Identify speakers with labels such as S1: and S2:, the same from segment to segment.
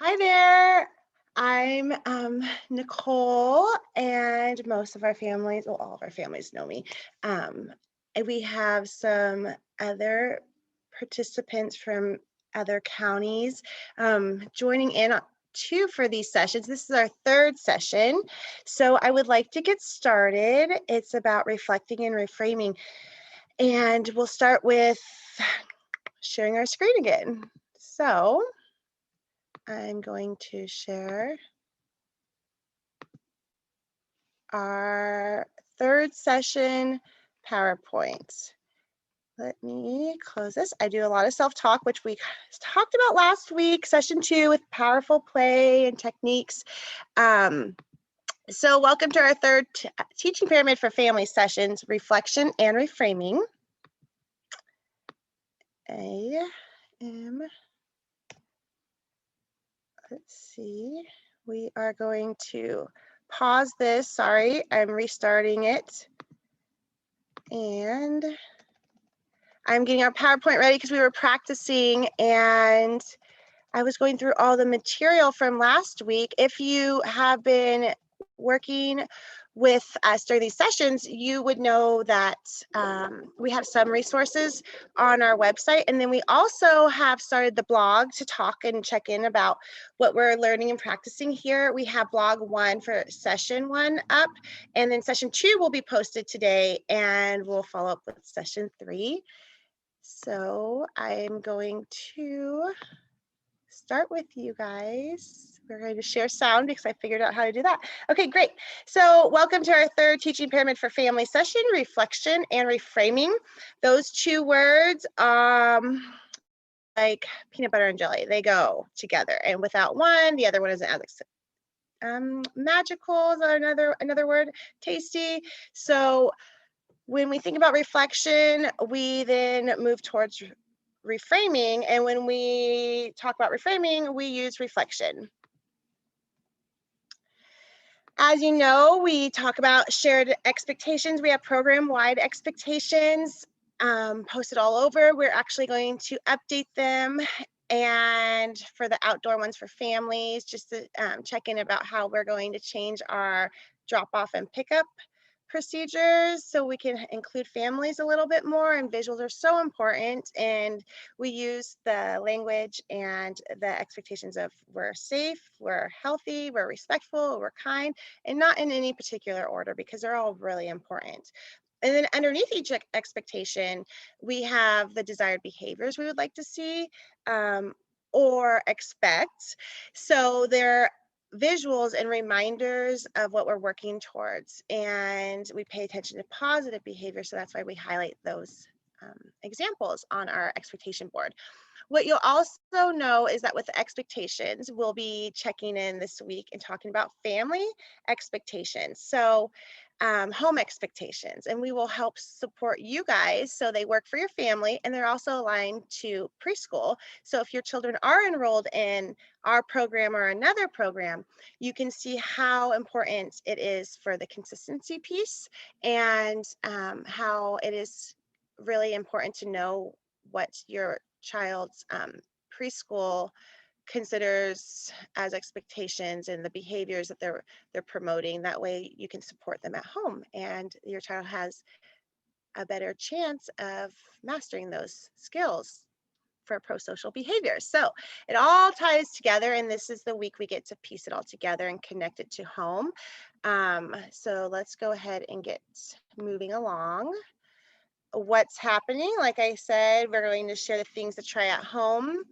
S1: Hi there. I'm Nicole, and most of our families, well, all of our families know me. And we have some other participants from other counties joining in too for these sessions. This is our third session. So I would like to get started. It's about reflecting and reframing. And we'll start with sharing our screen again. So I'm going to share our third session PowerPoint. Let me close this. I do a lot of self-talk, which we talked about last week, session 2 with powerful play and techniques. So welcome to our third teaching pyramid for family sessions, reflection and reframing. Let's see, we are going to pause this. Sorry, I'm restarting it. And I'm getting our PowerPoint ready because we were practicing and I was going through all the material from last week. If you have been working with us during these sessions, you would know that we have some resources on our website. And then we also have started the blog to talk and check in about what we're learning and practicing here. We have blog 1 for session 1 up, and then session 2 will be posted today, and we'll follow up with session 3. So I'm going to start with you guys. We're going to share sound because I figured out how to do that. Okay, great. So welcome to our third teaching pyramid for family session, reflection and reframing. Those two words, like peanut butter and jelly, they go together. And without one, the other one isn't as magical is another word, tasty. So when we think about reflection, we then move towards reframing. And when we talk about reframing, we use reflection. As you know, we talk about shared expectations. We have program-wide expectations posted all over. We're actually going to update them. And for the outdoor ones for families, just to check in about how we're going to change our drop-off and pickup procedures so we can include families a little bit more, and visuals are so important, and we use the language and the expectations of we're safe, we're healthy, we're respectful, we're kind, and not in any particular order because they're all really important. And then underneath each expectation, we have the desired behaviors we would like to see or expect. So they're visuals and reminders of what we're working towards, and we pay attention to positive behavior, so that's why we highlight those examples on our expectation board. What you'll also know is that with the expectations, we'll be checking in this week and talking about family expectations. So home expectations, and we will help support you guys so they work for your family, and they're also aligned to preschool. So if your children are enrolled in our program or another program, you can see how important it is for the consistency piece, and how it is really important to know what your child's preschool considers as expectations and the behaviors that they're promoting. That way you can support them at home, and your child has a better chance of mastering those skills for pro-social behavior. So it all ties together, and this is the week we get to piece it all together and connect it to home. So let's go ahead and get moving along. What's happening? Like I said, we're going to share the things to try at home.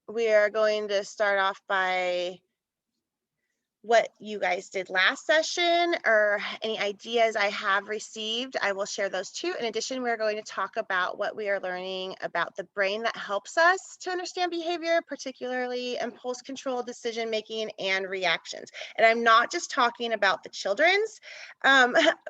S1: We are going to start off by what you guys did last session, or any ideas I have received. I will share those too. In addition, we're going to talk about what we are learning about the brain that helps us to understand behavior, particularly impulse control, decision making, and reactions. And I'm not just talking about the children's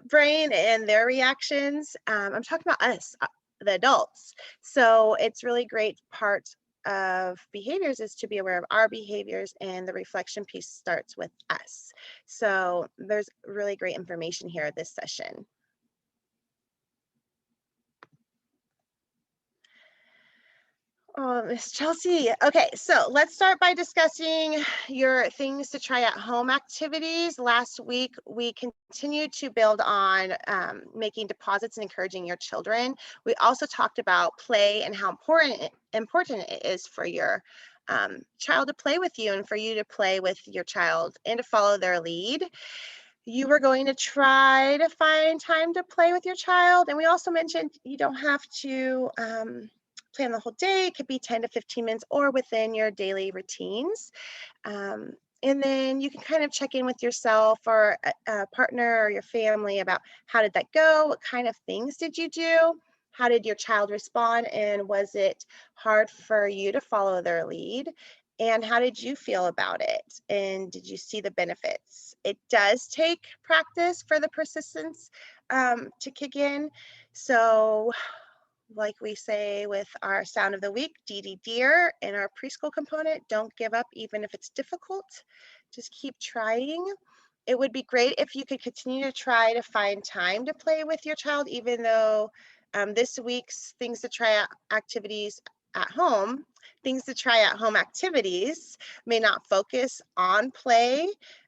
S1: brain and their reactions. I'm talking about us, the adults. So it's really great part of behaviors is to be aware of our behaviors, and the reflection piece starts with us. So there's really great information here this session. Oh, Miss Chelsea. Okay, so let's start by discussing your things to try at home activities. Last week, we continued to build on making deposits and encouraging your children. We also talked about play and how important it is for your child to play with you and for you to play with your child and to follow their lead. You were going to try to find time to play with your child. And we also mentioned you don't have to plan the whole day. It could be 10 to 15 minutes or within your daily routines. Um, and then you can kind of check in with yourself or a partner or your family about how did that go? What kind of things did you do? How did your child respond? And was it hard for you to follow their lead? And how did you feel about it? And did you see the benefits? It does take practice for the persistence to kick in. So like we say with our sound of the week, Dee dear, in our preschool component, don't give up even if it's difficult. Just keep trying. It would be great if you could continue to try to find time to play with your child, even though this week's things to try out activities at home, things to try at home activities may not focus on play,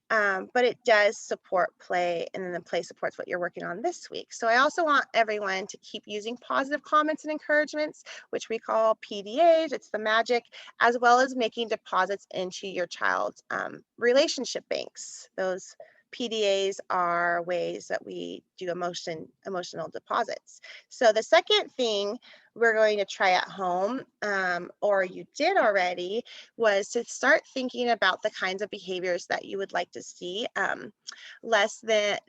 S1: but it does support play, and then the play supports what you're working on this week. So I also want everyone to keep using positive comments and encouragements, which we call PDAs. It's the magic, as well as making deposits into your child's relationship banks. Those PDAs are ways that we do emotional deposits. So the second thing we're going to try at home, or you did already, was to start thinking about the kinds of behaviors that you would like to see less than,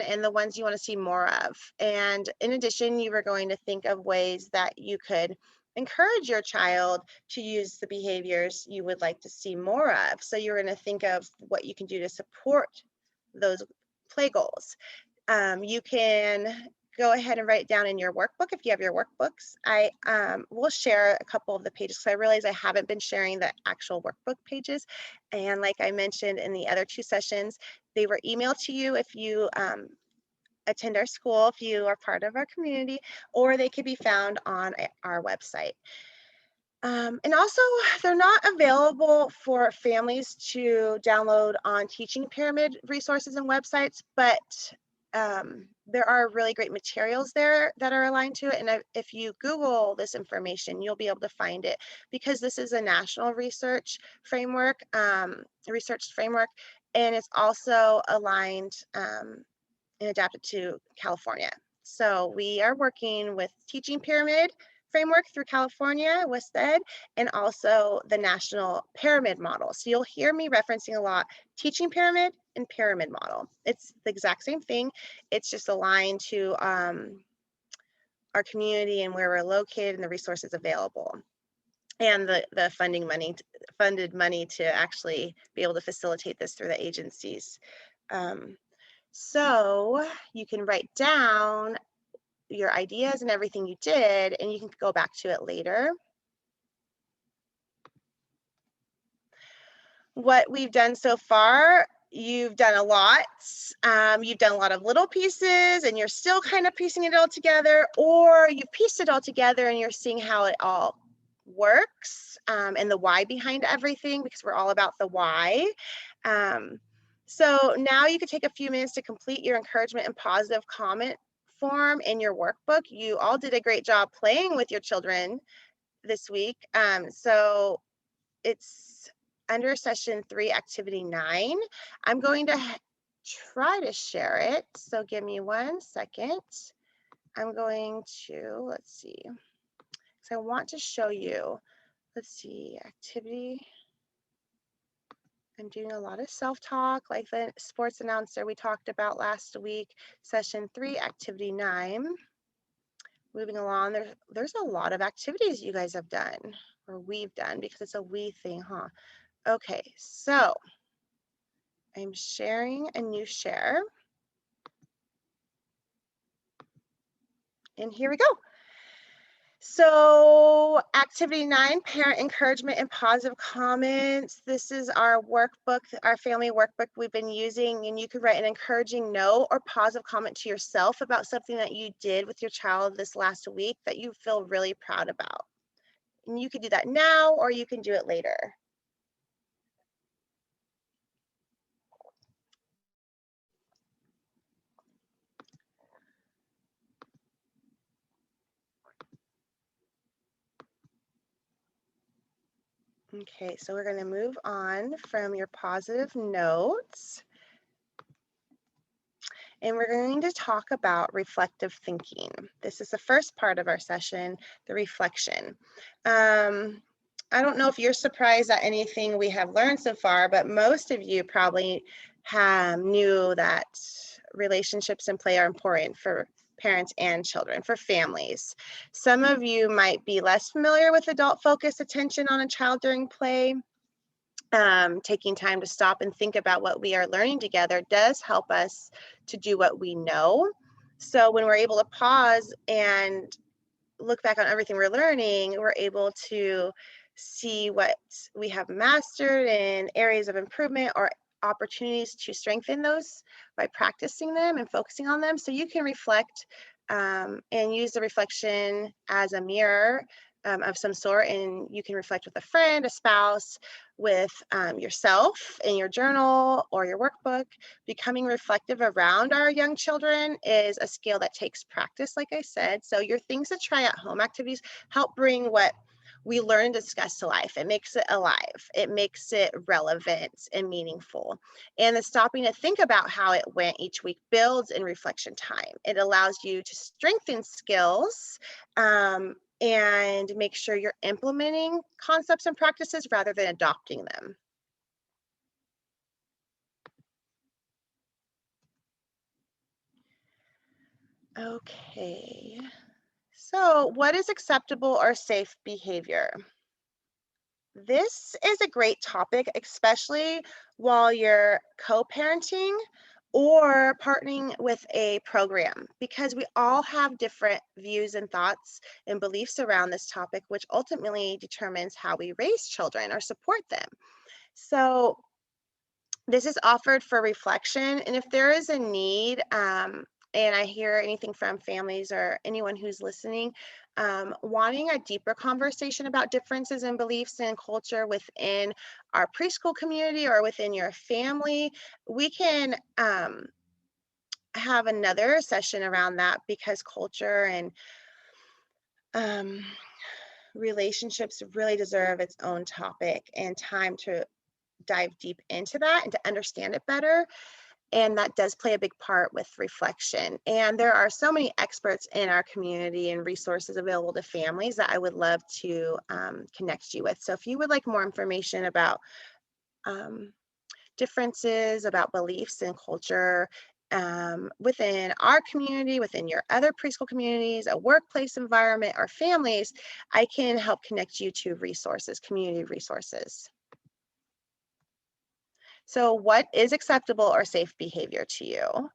S1: and the ones you want to see more of. And in addition, you were going to think of ways that you could encourage your child to use the behaviors you would like to see more of. So you're going to think of what you can do to support those play goals. You can go ahead and write it down in your workbook if you have your workbooks. I will share a couple of the pages, so I realize I haven't been sharing the actual workbook pages. And like I mentioned in the other two sessions, they were emailed to you if you attend our school, if you are part of our community, or they could be found on our website. And also, they're not available for families to download on Teaching Pyramid resources and websites, but there are really great materials there that are aligned to it. And if you Google this information, you'll be able to find it, because this is a national research framework, and it's also aligned and adapted to California. So we are working with Teaching Pyramid framework through California, WestEd, and also the national pyramid model. So you'll hear me referencing a lot teaching pyramid and pyramid model. It's the exact same thing. It's just aligned to our community and where we're located and the resources available, and the funded money to actually be able to facilitate this through the agencies. So you can write down your ideas and everything you did, and you can go back to it later. What we've done so far, you've done a lot. You've done a lot of little pieces and you're still kind of piecing it all together, or you've pieced it all together and you're seeing how it all works, and the why behind everything, because we're all about the why. So now you could take a few minutes to complete your encouragement and positive comment form in your workbook. You all did a great job playing with your children this week. So it's under session 3, activity 9. I'm going to try to share it. So give me 1 second. I'm going to, let's see. So I want to show you, let's see, activity. I'm doing a lot of self-talk, like the sports announcer we talked about last week. Session 3, activity 9. Moving along, there's a lot of activities you guys have done, or we've done, because it's a we thing, huh? Okay, so I'm sharing a new share. And here we go. So activity 9, parent encouragement and positive comments. This is our workbook, our family workbook we've been using, and you could write an encouraging note or positive comment to yourself about something that you did with your child this last week that you feel really proud about. And you can do that now or you can do it later. Okay, so we're going to move on from your positive notes. And we're going to talk about reflective thinking. This is the first part of our session, the reflection. I don't know if you're surprised at anything we have learned so far, but most of you probably knew that relationships and play are important for parents and children, for families. Some of you might be less familiar with adult-focused attention on a child during play. Taking time to stop and think about what we are learning together does help us to do what we know. So when we're able to pause and look back on everything we're learning, we're able to see what we have mastered and areas of improvement or opportunities to strengthen those by practicing them and focusing on them. So you can reflect and use the reflection as a mirror of some sort, and you can reflect with a friend, a spouse, with yourself in your journal or your workbook. Becoming reflective around our young children is a skill that takes practice, like I said. So your things to try at home activities help bring what we learn and discuss to life. It makes it alive. It makes it relevant and meaningful. And the stopping to think about how it went each week builds in reflection time. It allows you to strengthen skills and make sure you're implementing concepts and practices rather than adopting them. Okay, so what is acceptable or safe behavior? This is a great topic, especially while you're co-parenting or partnering with a program, because we all have different views and thoughts and beliefs around this topic, which ultimately determines how we raise children or support them. So this is offered for reflection, and if there is a need, and I hear anything from families or anyone who's listening, wanting a deeper conversation about differences in beliefs and culture within our preschool community or within your family, we can have another session around that, because culture and relationships really deserve its own topic and time to dive deep into that and to understand it better. And that does play a big part with reflection. And there are so many experts in our community and resources available to families that I would love to connect you with. So if you would like more information about differences, about beliefs and culture within our community, within your other preschool communities, a workplace environment, or families, I can help connect you to resources, community resources. So what is acceptable or safe behavior to you?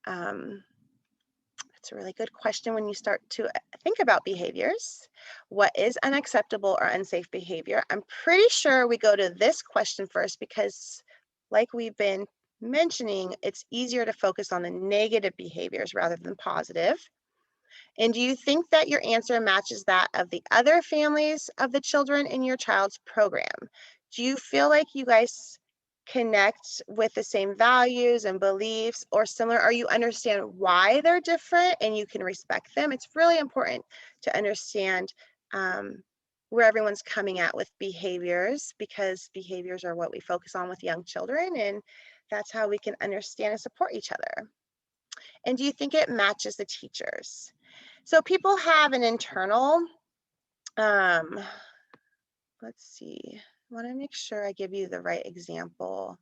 S1: That's a really good question when you start to think about behaviors. What is unacceptable or unsafe behavior? I'm pretty sure we go to this question first because, like we've been mentioning, it's easier to focus on the negative behaviors rather than positive. And do you think that your answer matches that of the other families of the children in your child's program? Do you feel like you guys connect with the same values and beliefs or similar, or you understand why they're different and you can respect them? It's really important to understand where everyone's coming at with behaviors, because behaviors are what we focus on with young children, and that's how we can understand and support each other. And do you think it matches the teachers? So people have an internal, let's see, I want to make sure I give you the right example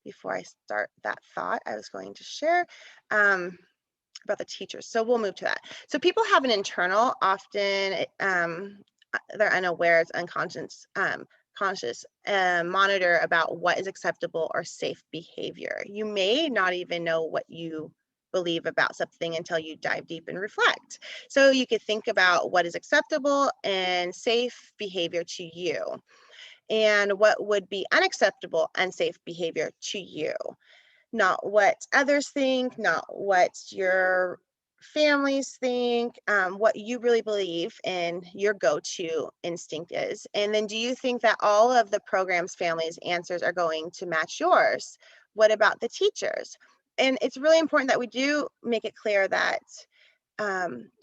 S1: before I start that thought I was going to share about the teachers. So we'll move to that. So people have an internal, often they're unaware, it's unconscious, conscious monitor about what is acceptable or safe behavior. You may not even know what you believe about something until you dive deep and reflect. So you could think about what is acceptable and safe behavior to you, and what would be unacceptable, unsafe behavior to you. Not what others think, not what your families think, what you really believe and your go-to instinct is. And then do you think that all of the program's families' answers are going to match yours? What about the teachers? And it's really important that we do make it clear that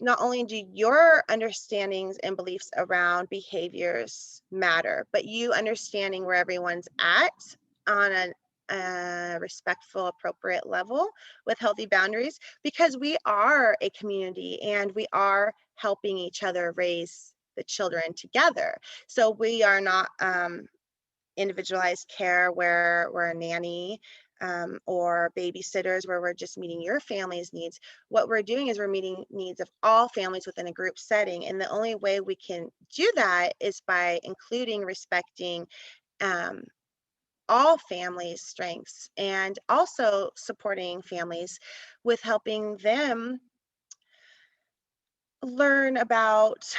S1: not only do your understandings and beliefs around behaviors matter, but you understanding where everyone's at on a respectful, appropriate level with healthy boundaries, because we are a community and we are helping each other raise the children together. So we are not individualized care where we're a nanny or babysitters where we're just meeting your family's needs. What we're doing is we're meeting needs of all families within a group setting. And the only way we can do that is by including, respecting um, all families' strengths and also supporting families with helping them learn about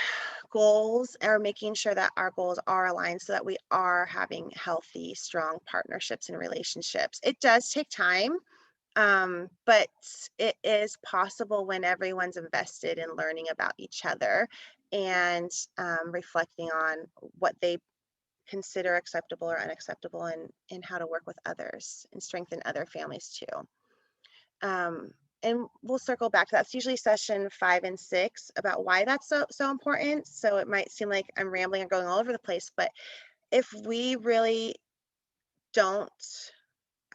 S1: goals or making sure that our goals are aligned so that we are having healthy, strong partnerships and relationships. It does take time, but it is possible when everyone's invested in learning about each other and reflecting on what they consider acceptable or unacceptable and how to work with others and strengthen other families too. Um, and we'll circle back to that. That's usually session 5 and 6 about why that's so important. So it might seem like I'm rambling or going all over the place, but if we really don't,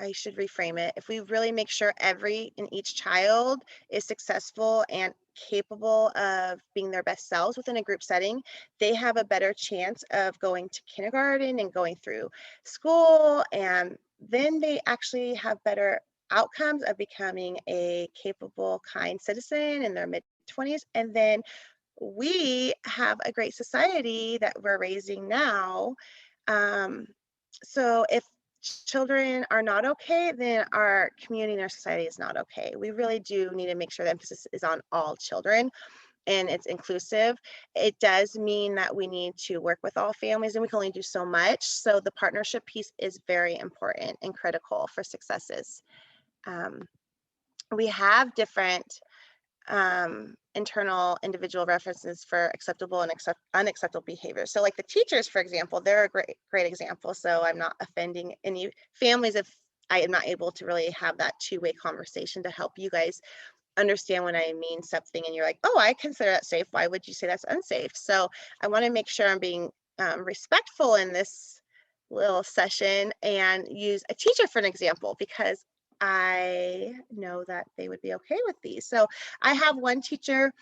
S1: I should reframe it. If we really make sure every and each child is successful and capable of being their best selves within a group setting, they have a better chance of going to kindergarten and going through school. And then they actually have better outcomes of becoming a capable, kind citizen in their mid 20s. And then we have a great society that we're raising now. Um, so if children are not okay, then our community and our society is not okay. We really do need to make sure the emphasis is on all children and it's inclusive. It does mean that we need to work with all families and we can only do so much. So the partnership piece is very important and critical for successes. Um, we have different internal individual references for acceptable and unacceptable behavior. So like the teachers, for example, they're a great example. So I'm not offending any families if I am not able to really have that two-way conversation to help you guys understand when I mean something and you're like, oh, I consider that safe. Why would you say that's unsafe? So I want to make sure I'm being respectful in this little session and use a teacher for an example because I know that they would be okay with these. So I have one teacher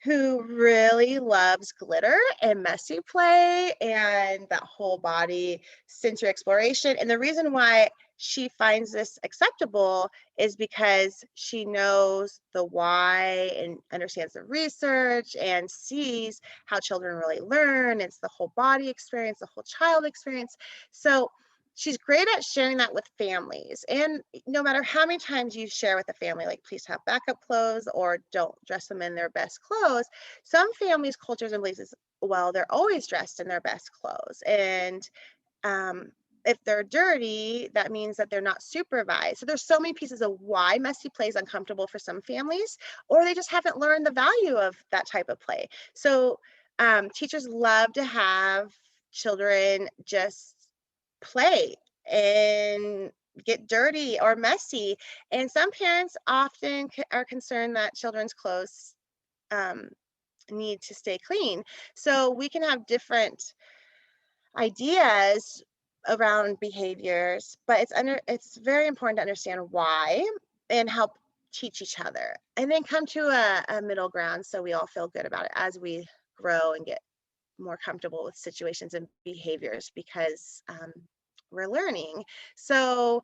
S1: who really loves glitter and messy play and that whole body sensory exploration. And the reason why she finds this acceptable is because she knows the why and understands the research and sees how children really learn. It's the whole body experience, the whole child experience. So she's great at sharing that with families. And no matter how many times you share with a family, like please have backup clothes or don't dress them in their best clothes, some families, cultures, and beliefs is, well, they're always dressed in their best clothes. And um, if they're dirty, that means that they're not supervised. So there's so many pieces of why messy play is uncomfortable for some families, or they just haven't learned the value of that type of play. So teachers love to have children just play and get dirty or messy. And some parents often are concerned that children's clothes um, need to stay clean. So we can have different ideas around behaviors, but it's very important to understand why and help teach each other and then come to a middle ground so we all feel good about it as we grow and get more comfortable with situations and behaviors because we're learning. So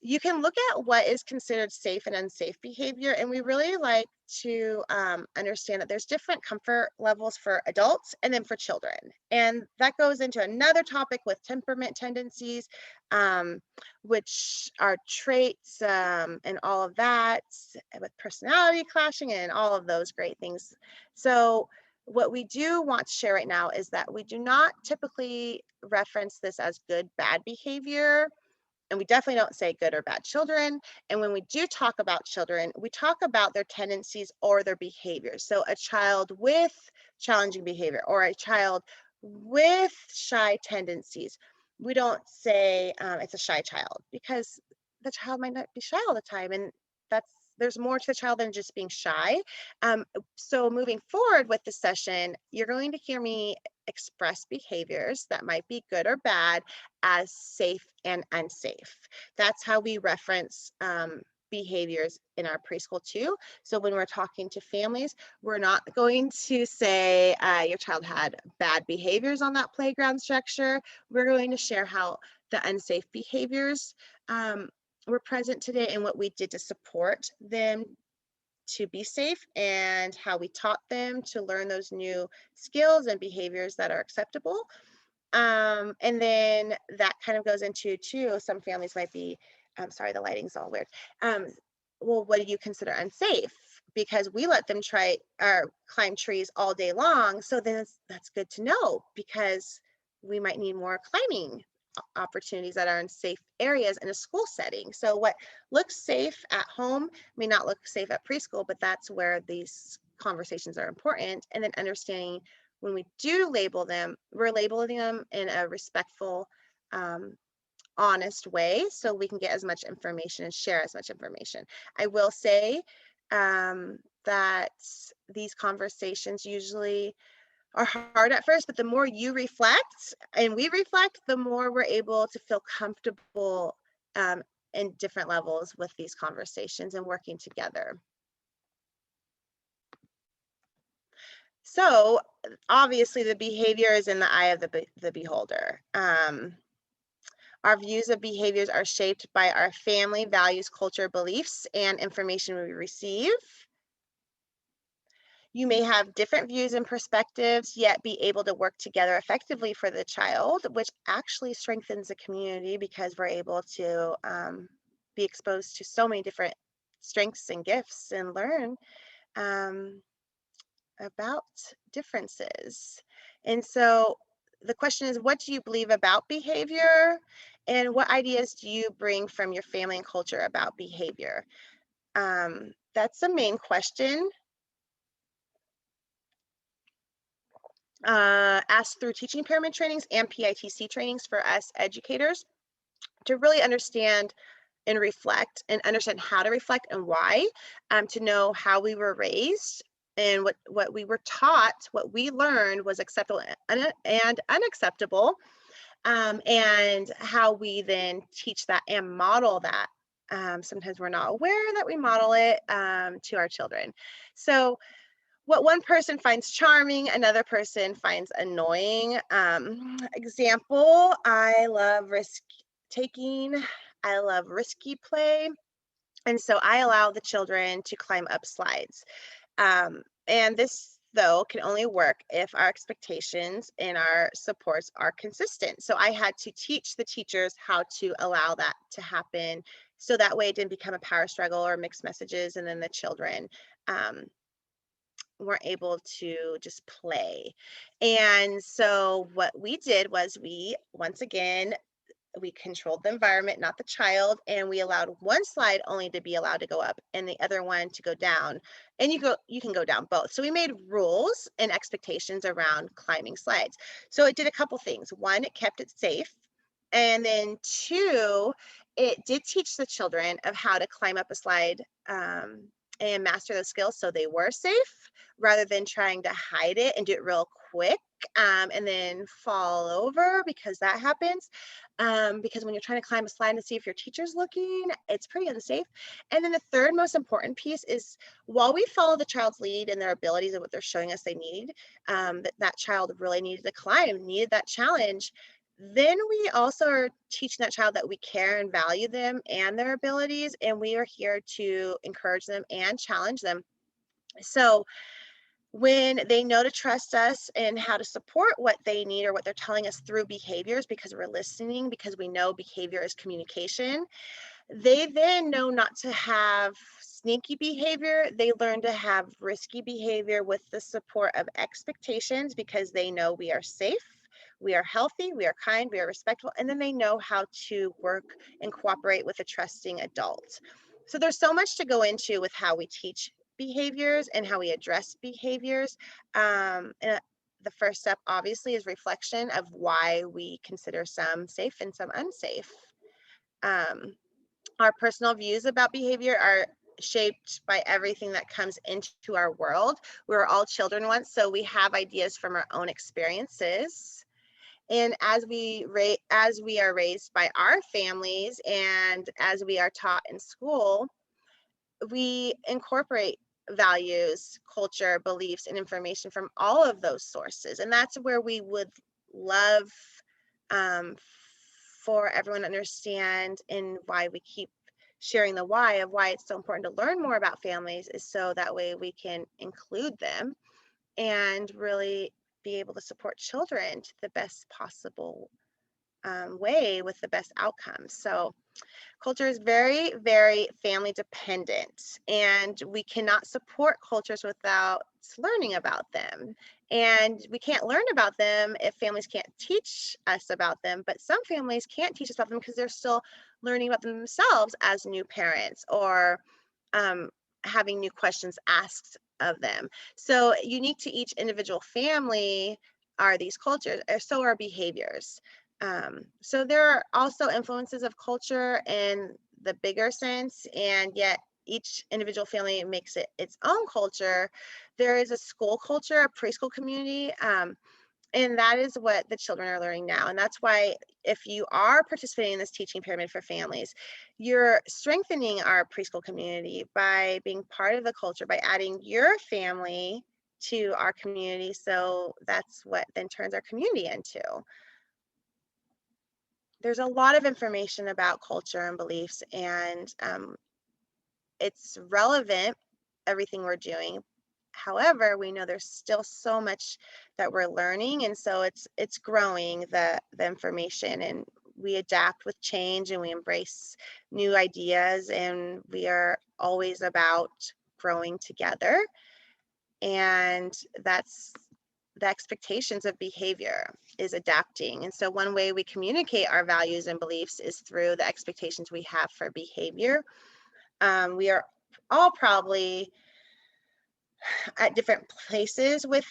S1: you can look at what is considered safe and unsafe behavior. And we really like to understand that there's different comfort levels for adults and then for children. And that goes into another topic with temperament tendencies, um, which are traits and all of that, with personality clashing and all of those great things. So what we do want to share right now is that we do not typically reference this as good, bad behavior And we definitely don't say good or bad children. And when we do talk about children, we talk about their tendencies or their behaviors. So a child with challenging behavior or a child with shy tendencies, we don't say it's a shy child, because the child might not be shy all the time. And there's more to the child than just being shy. So moving forward with the session, you're going to hear me express behaviors that might be good or bad as safe and unsafe. That's how we reference behaviors in our preschool too. So when we're talking to families, we're not going to say your child had bad behaviors on that playground structure. We're going to share how the unsafe behaviors were present today and what we did to support them to be safe, and how we taught them to learn those new skills and behaviors that are acceptable. And then that kind of goes into too, some families might be, I'm sorry, the lighting's all weird. Um, well, what do you consider unsafe? Because we let them try or climb trees all day long. So then that's good to know, because we might need more climbing opportunities that are in safe areas in a school setting. So what looks safe at home may not look safe at preschool, but that's where these conversations are important. And then understanding when we do label them, we're labeling them in a respectful, honest way, so we can get as much information and share as much information. I will say that these conversations usually are hard at first, but the more you reflect and we reflect, the more we're able to feel comfortable um, in different levels with these conversations and working together. So obviously the behavior is in the eye of the beholder. Our views of behaviors are shaped by our family, values, culture, beliefs, and information we receive. You may have different views and perspectives, yet be able to work together effectively for the child, which actually strengthens the community, because we're able to be exposed to so many different strengths and gifts and learn um, about differences. And so the question is, what do you believe about behavior? And what ideas do you bring from your family and culture about behavior? That's the main question. Asked through teaching pyramid trainings and PITC trainings for us educators to really understand and reflect and understand how to reflect and why, to know how we were raised and what we were taught, what we learned was acceptable and unacceptable, and how we then teach that and model that. Sometimes we're not aware that we model it to our children. So what one person finds charming, another person finds annoying. Example, I love risk taking. I love risky play. And so I allow the children to climb up slides. And this, though, can only work if our expectations and our supports are consistent. So I had to teach the teachers how to allow that to happen. So that way it didn't become a power struggle or mixed messages. And then the children weren't able to just play. And so what we did was once again, we controlled the environment, not the child, and we allowed one slide only to be allowed to go up and the other one to go down. And you can go down both. So we made rules and expectations around climbing slides. So it did a couple things. One, it kept it safe. And then two, it did teach the children of how to climb up a slide and master those skills, so they were safe, rather than trying to hide it and do it real quick and then fall over, because that happens. Because when you're trying to climb a slide to see if your teacher's looking, it's pretty unsafe. And then the third most important piece is, while we follow the child's lead and their abilities and what they're showing us they need, that child really needed to climb, needed that challenge, then we also are teaching that child that we care and value them and their abilities, and we are here to encourage them and challenge them. So when they know to trust us and how to support what they need or what they're telling us through behaviors, because we're listening, because we know behavior is communication, they then know not to have sneaky behavior. They learn to have risky behavior with the support of expectations, because they know we are safe. we are healthy, we are kind, we are respectful, and then they know how to work and cooperate with a trusting adult. So there's so much to go into with how we teach behaviors and how we address behaviors. And the first step, obviously, is reflection of why we consider some safe and some unsafe. Um, our personal views about behavior are shaped by everything that comes into our world. We were all children once, so we have ideas from our own experiences. And as we are raised by our families and as we are taught in school, we incorporate values, culture, beliefs, and information from all of those sources. And that's where we would love um, for everyone to understand, and why we keep sharing the why of why it's so important to learn more about families is so that way we can include them and really be able to support children to the best possible way with the best outcomes. So culture is very, very family dependent, and we cannot support cultures without learning about them. And we can't learn about them if families can't teach us about them. But some families can't teach us about them because they're still learning about them themselves as new parents, or um, having new questions asked of them. So, unique to each individual family are these cultures, or so are behaviors. So there are also influences of culture in the bigger sense, and yet each individual family makes it its own culture. There is a school culture, a preschool community, and that is what the children are learning now. And that's why if you are participating in this teaching pyramid for families, you're strengthening our preschool community by being part of the culture, by adding your family to our community. So that's what then turns our community into. There's a lot of information about culture and beliefs, and it's relevant, everything we're doing. However, we know there's still so much that we're learning, and so it's growing, the information, and we adapt with change, and we embrace new ideas, and we are always about growing together. And that's the expectations of behavior is adapting. And so one way we communicate our values and beliefs is through the expectations we have for behavior. We are all probably at different places with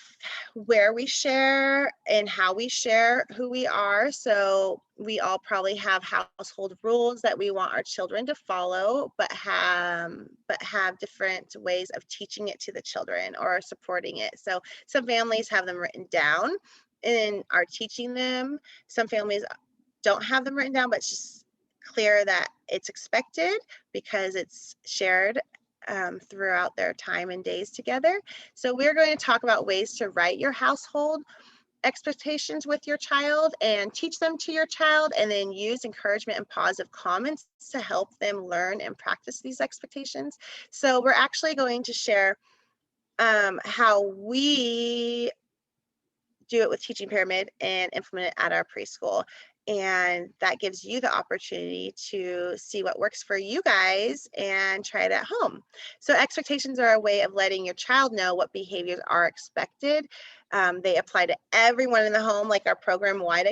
S1: where we share and how we share who we are. So we all probably have household rules that we want our children to follow, but have different ways of teaching it to the children or supporting it. So some families have them written down and are teaching them. Some families don't have them written down, but it's just clear that it's expected because it's shared throughout their time and days together. So we're going to talk about ways to write your household expectations with your child and teach them to your child, and then use encouragement and positive comments to help them learn and practice these expectations. So we're actually going to share how we do it with Teaching Pyramid and implement it at our preschool. And that gives you the opportunity to see what works for you guys and try it at home. So expectations are a way of letting your child know what behaviors are expected. They apply to everyone in the home, like our program-wide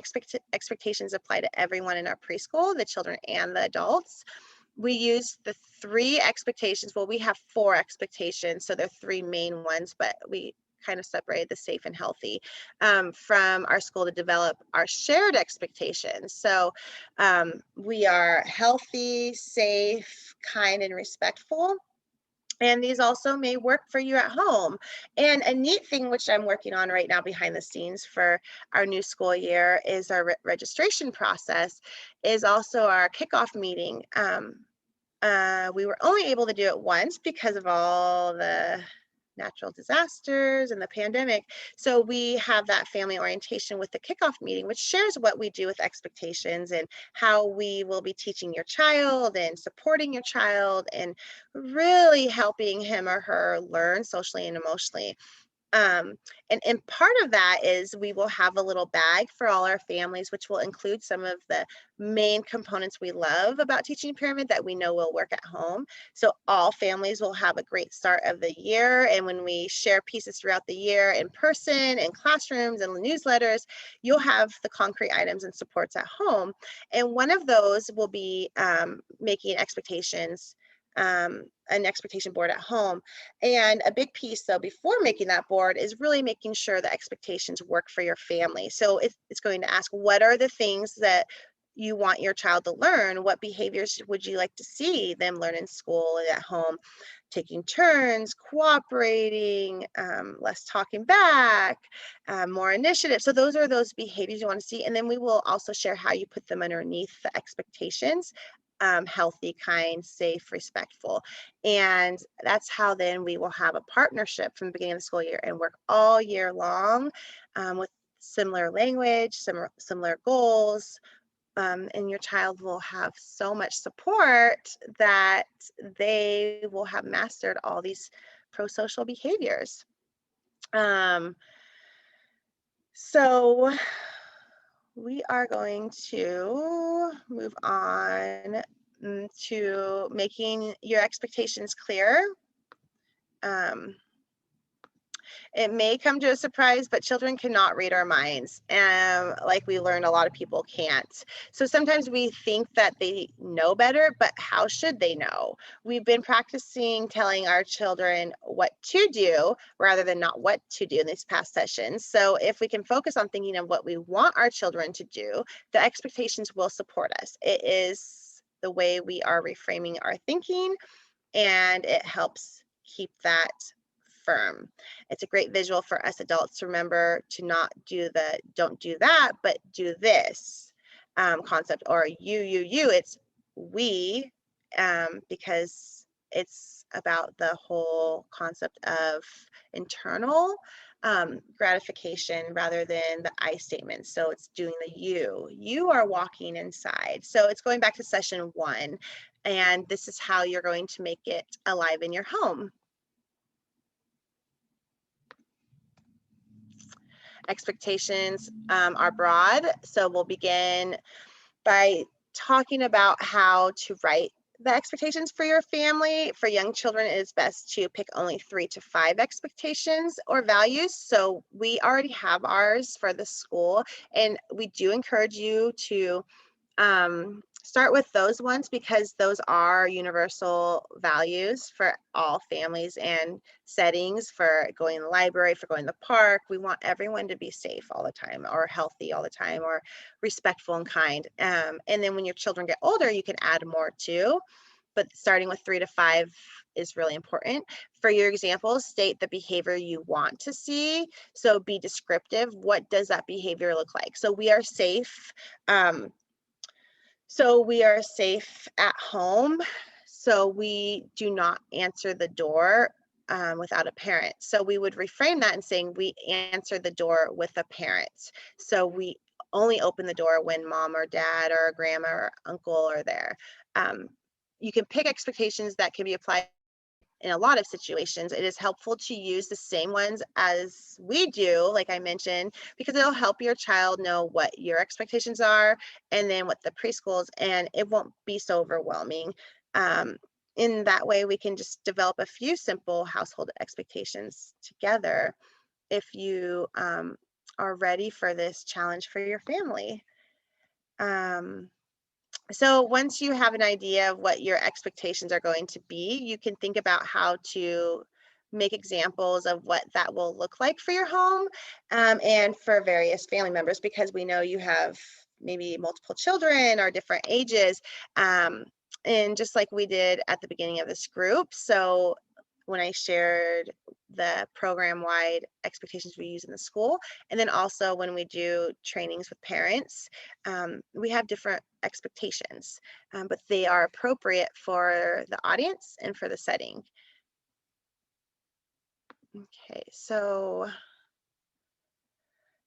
S1: expectations apply to everyone in our preschool, the children and the adults. We use the 3 expectations. Well, we have 4 expectations, so they're 3 main ones, but we kind of separated the safe and healthy from our school to develop our shared expectations. So we are healthy, safe, kind, and respectful. And these also may work for you at home. And a neat thing, which I'm working on right now behind the scenes for our new school year, is our registration process, is also our kickoff meeting. We were only able to do it once because of all the natural disasters and the pandemic. So we have that family orientation with the kickoff meeting, which shares what we do with expectations and how we will be teaching your child and supporting your child and really helping him or her learn socially and emotionally. And part of that is we will have a little bag for all our families, which will include some of the main components we love about Teaching Pyramid that we know will work at home. So all families will have a great start of the year. And when we share pieces throughout the year in person, in classrooms, and newsletters, you'll have the concrete items and supports at home. And one of those will be making expectations, an expectation board at home. And a big piece, though, before making that board is really making sure the expectations work for your family. So it's going to ask, what are the things that you want your child to learn? What behaviors would you like to see them learn in school and at home? Taking turns, cooperating, less talking back, more initiative. So those are those behaviors you want to see. And then we will also share how you put them underneath the expectations. Healthy, kind, safe, respectful. And that's how then we will have a partnership from the beginning of the school year and work all year long with similar language, similar goals, and your child will have so much support that they will have mastered all these pro-social behaviors. So we are going to move on to making your expectations clear. It may come to a surprise, but children cannot read our minds. And like we learned, a lot of people can't. So sometimes we think that they know better, but how should they know? We've been practicing telling our children what to do rather than not what to do in these past sessions. So if we can focus on thinking of what we want our children to do, the expectations will support us. It is the way we are reframing our thinking, and it helps keep that firm. It's a great visual for us adults to remember to not do the don't do that, but do this concept, or you. It's we, because it's about the whole concept of internal gratification rather than the I statement. So it's doing the you are walking inside. So it's going back to session 1, and this is how you're going to make it alive in your home. Expectations are broad, so we'll begin by talking about how to write the expectations for your family. For young children, it is best to pick only 3 to 5 expectations or values. So we already have ours for the school, and we do encourage you to start with those ones because those are universal values for all families and settings. For going to the library, for going to the park, we want everyone to be safe all the time, or healthy all the time, or respectful and kind. And then when your children get older, you can add more too, but starting with 3 to 5 is really important. For your examples, state the behavior you want to see. So be descriptive. What does that behavior look like? So we are safe. So we are safe at home. So we do not answer the door without a parent. So we would reframe that and saying we answer the door with a parent. So we only open the door when mom or dad or grandma or uncle are there. You can pick expectations that can be applied in a lot of situations. It is helpful to use the same ones as we do, like I mentioned, because it'll help your child know what your expectations are and then what the preschool's, and it won't be so overwhelming. In that way, we can just develop a few simple household expectations together if you are ready for this challenge for your family. So once you have an idea of what your expectations are going to be, you can think about how to make examples of what that will look like for your home and for various family members, because we know you have maybe multiple children or different ages. And just like we did at the beginning of this group, so when I shared the program-wide expectations we use in the school, and then also when we do trainings with parents, we have different expectations, but they are appropriate for the audience and for the setting. Okay, so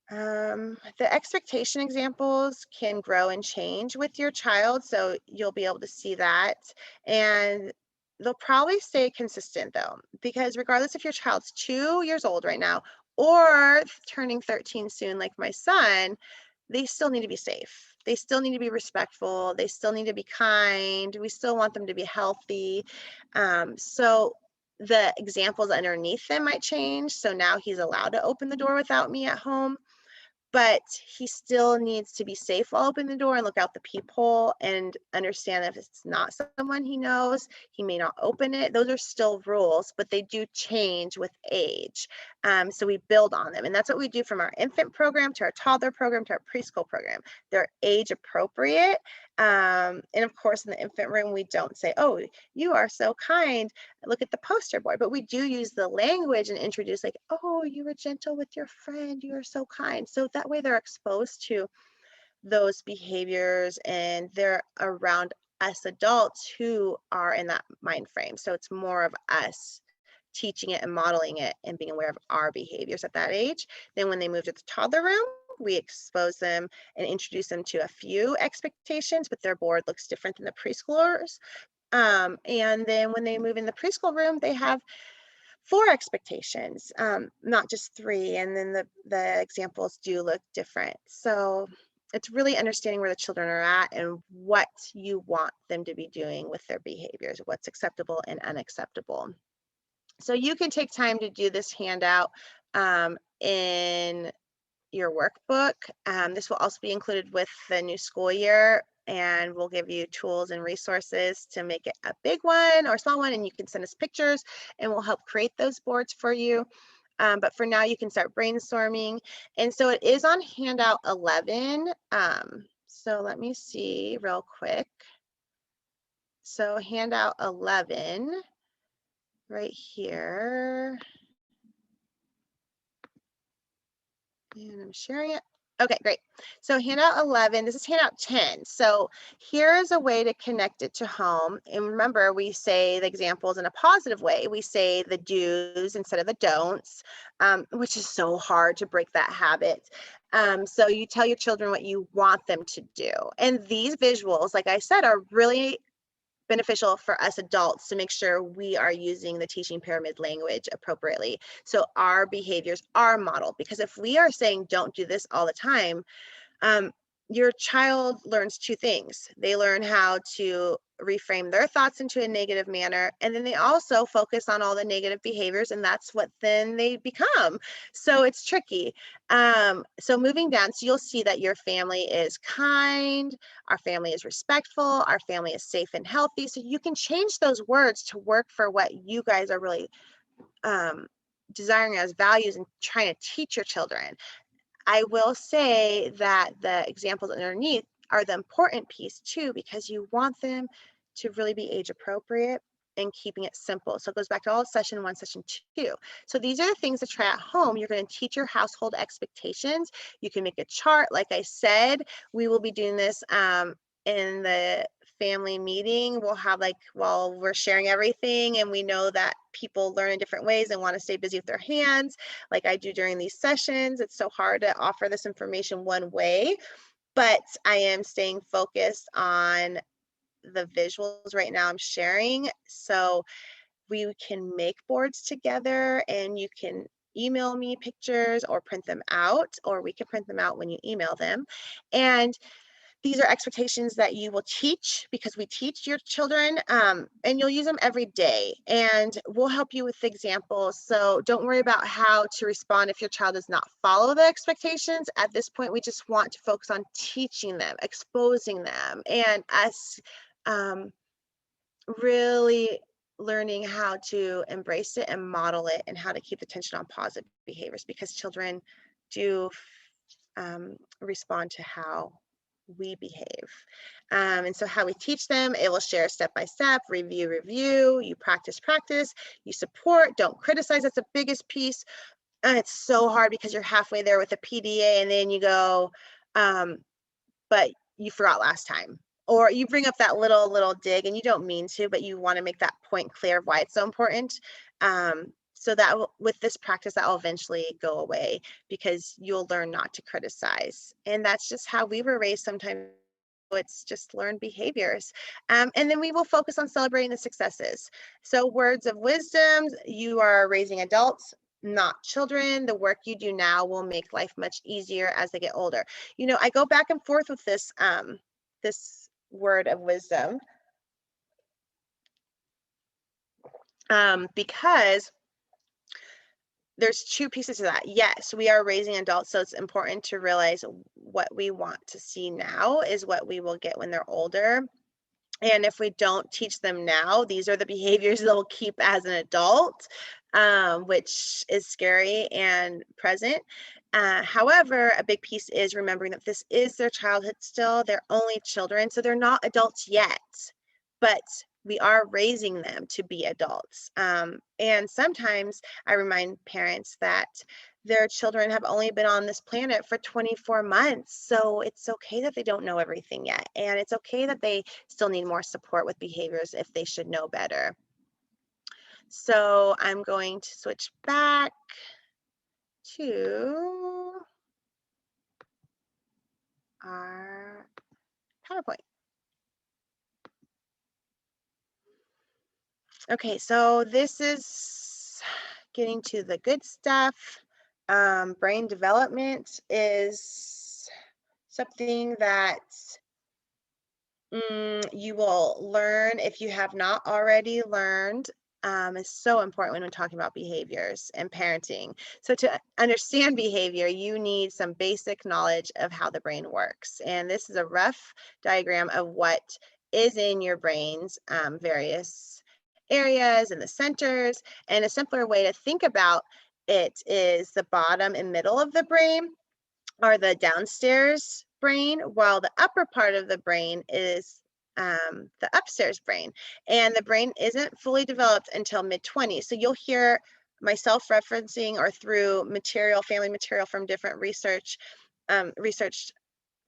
S1: the expectation examples can grow and change with your child, so you'll be able to see that. And They'll probably stay consistent though, because regardless if your child's 2 years old right now or turning 13 soon, like my son, they still need to be safe. They still need to be respectful. They still need to be kind. We still want them to be healthy. So the examples underneath them might change. So now he's allowed to open the door without me at home, but he still needs to be safe while opening the door and look out the peephole and understand that if it's not someone he knows, he may not open it. Those are still rules, but they do change with age. So we build on them. And that's what we do from our infant program to our toddler program to our preschool program. They're age appropriate. And of course, in the infant room, we don't say, oh, you are so kind, look at the poster board, but we do use the language and introduce like, oh, you were gentle with your friend, you are so kind. So that way they're exposed to those behaviors and they're around us adults who are in that mind frame. So it's more of us teaching it and modeling it and being aware of our behaviors at that age. Then when they move to the toddler room, we expose them and introduce them to a few expectations, but their board looks different than the preschoolers. And then when they move in the preschool room, they have 4 expectations, not just 3. And then the examples do look different. So it's really understanding where the children are at and what you want them to be doing with their behaviors, what's acceptable and unacceptable. So you can take time to do this handout in your workbook. This will also be included with the new school year, and we'll give you tools and resources to make it a big one or small one, and you can send us pictures and we'll help create those boards for you. But for now, you can start brainstorming. And so it is on handout 11. So let me see real quick. So handout 11 right here. And I'm sharing it. Okay, great. So handout 11, this is handout 10. So here's a way to connect it to home. And remember, we say the examples in a positive way. We say the do's instead of the don'ts, which is so hard to break that habit. So you tell your children what you want them to do. And these visuals, like I said, are really beneficial for us adults to make sure we are using the teaching pyramid language appropriately. So our behaviors are modeled, because if we are saying don't do this all the time, your child learns 2 things. They learn how to reframe their thoughts into a negative manner, and then they also focus on all the negative behaviors, and that's what then they become. So it's tricky. So moving down, so you'll see that your family is kind, our family is respectful, our family is safe and healthy. So you can change those words to work for what you guys are really desiring as values and trying to teach your children. I will say that the examples underneath are the important piece too, because you want them to really be age appropriate and keeping it simple. So it goes back to all session 1, session 2. So these are the things to try at home. You're going to teach your household expectations. You can make a chart. Like I said, we will be doing this in the family meeting. We'll have while we're sharing everything and we know that people learn in different ways and want to stay busy with their hands, like I do during these sessions. It's so hard to offer this information one way, but I am staying focused on the visuals right now I'm sharing. So we can make boards together and you can email me pictures or print them out, or we can print them out when you email them. And these are expectations that you will teach, because we teach your children, and you'll use them every day, and we'll help you with examples. So don't worry about how to respond if your child does not follow the expectations. At this point, we just want to focus on teaching them, exposing them, and us really learning how to embrace it and model it and how to keep attention on positive behaviors, because children do respond to how we behave. And so how we teach them, it will share step by step, review, you practice, you support, don't criticize. That's the biggest piece. And it's so hard because you're halfway there with a PDA and then you go, but you forgot last time. Or you bring up that little dig and you don't mean to, but you want to make that point clear of why it's so important. So that with this practice, that will eventually go away because you'll learn not to criticize. And that's just how we were raised sometimes it's just learned behaviors. And then we will focus on celebrating the successes. So words of wisdom, you are raising adults, not children. The work you do now will make life much easier as they get older. You know, I go back and forth with this, this word of wisdom, because there's two pieces to that. Yes, we are raising adults, so it's important to realize what we want to see now is what we will get when they're older. And if we don't teach them now, these are the behaviors they'll keep as an adult, which is scary and present. However, a big piece is remembering that this is their childhood still. They're only children, so they're not adults yet, but we are raising them to be adults. And sometimes I remind parents that their children have only been on this planet for 24 months. So it's okay that they don't know everything yet. And it's okay that they still need more support with behaviors if they should know better. So I'm going to switch back to our PowerPoint. Okay, so this is getting to the good stuff. Brain development is something that you will learn if you have not already learned. Is so important when we're talking about behaviors and parenting. So to understand behavior, you need some basic knowledge of how the brain works. And this is a rough diagram of what is in your brain's various areas and the centers. And a simpler way to think about it is the bottom and middle of the brain are the downstairs brain, while the upper part of the brain is the upstairs brain. And the brain isn't fully developed until mid-20s. So you'll hear myself referencing or through material, family material from different research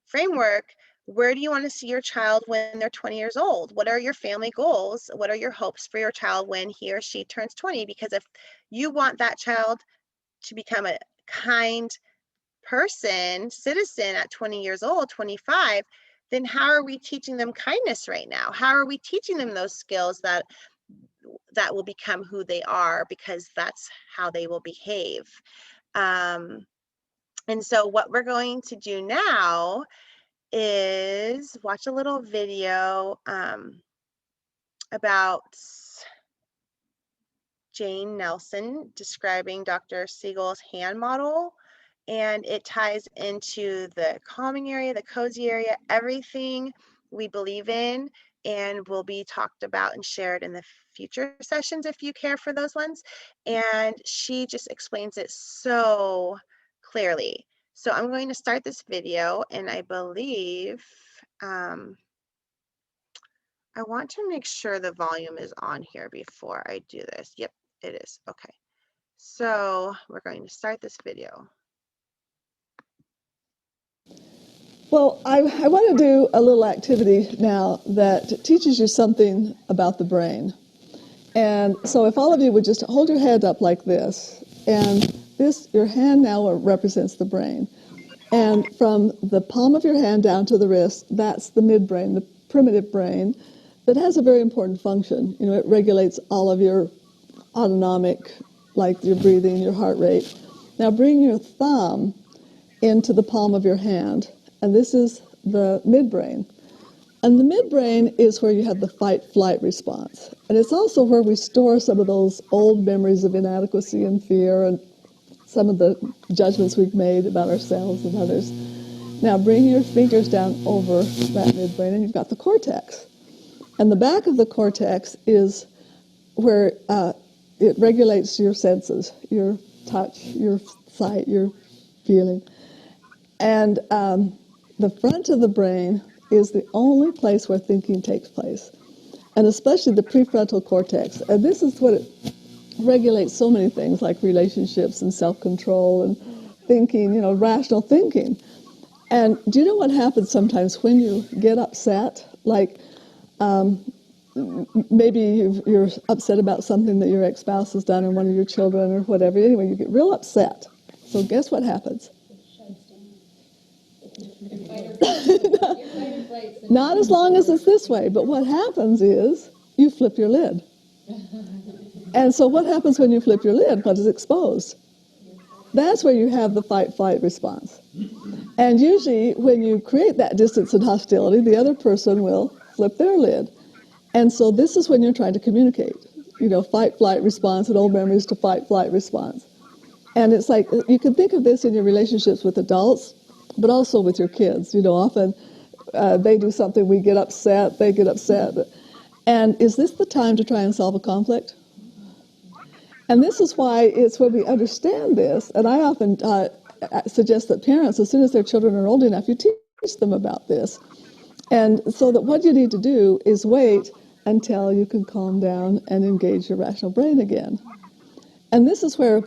S1: framework, where do you want to see your child when they're 20 years old? What are your family goals? What are your hopes for your child when he or she turns 20? Because if you want that child to become a kind citizen at 20 years old, 25, then how are we teaching them kindness right now? How are we teaching them those skills that will become who they are, because that's how they will behave. And so what we're going to do now is watch a little video about Jane Nelson describing Dr. Siegel's hand model, and it ties into the calming area, the cozy area, everything we believe in, and will be talked about and shared in the future sessions if you care for those ones. And she just explains it so clearly. So I'm going to start this video, and I believe I want to make sure the volume is on here before I do this. Yep, it is. Okay. So we're going to start this video.
S2: Well, I want to do a little activity now that teaches you something about the brain. And so if all of you would just hold your head up like this, and this, your hand now represents the brain. And from the palm of your hand down to the wrist, that's the midbrain, the primitive brain, that has a very important function. You know, it regulates all of your autonomic, like your breathing, your heart rate. Now bring your thumb into the palm of your hand, and this is the midbrain. And the midbrain is where you have the fight-flight response. And it's also where we store some of those old memories of inadequacy and fear and some of the judgments we've made about ourselves and others. Now bring your fingers down over that midbrain, and you've got the cortex. And the back of the cortex is where it regulates your senses, your touch, your sight, your feeling. And the front of the brain is the only place where thinking takes place, and especially the prefrontal cortex. And this is what it regulates so many things like relationships and self-control and thinking, you know, rational thinking. And do you know what happens sometimes when you get upset? Like maybe you're upset about something that your ex-spouse has done or one of your children or whatever. Anyway, you get real upset. So guess what happens? Not as long as it's this way, but what happens is you flip your lid. And so what happens when you flip your lid? What is exposed? That's where you have the fight-flight response. And usually when you create that distance and hostility, the other person will flip their lid. And so this is when you're trying to communicate, fight-flight response and old memories to fight-flight response. And it's like, you can think of this in your relationships with adults, but also with your kids. Often they do something, we get upset, they get upset. And is this the time to try and solve a conflict? And this is why it's when we understand this, and I often suggest that parents, as soon as their children are old enough, you teach them about this. And so that what you need to do is wait until you can calm down and engage your rational brain again. And this is where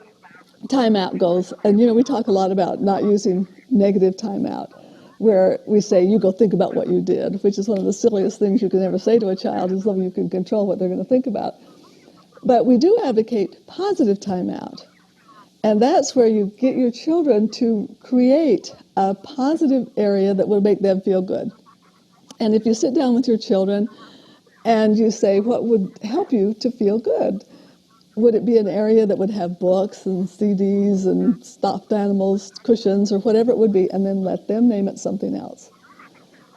S2: timeout goes. And, we talk a lot about not using negative timeout, where we say, you go think about what you did, which is one of the silliest things you can ever say to a child, as long as you can control what they're going to think about. But we do advocate positive timeout. And that's where you get your children to create a positive area that will make them feel good. And if you sit down with your children and you say, what would help you to feel good? Would it be an area that would have books and CDs and stuffed animals, cushions, or whatever it would be, and then let them name it something else?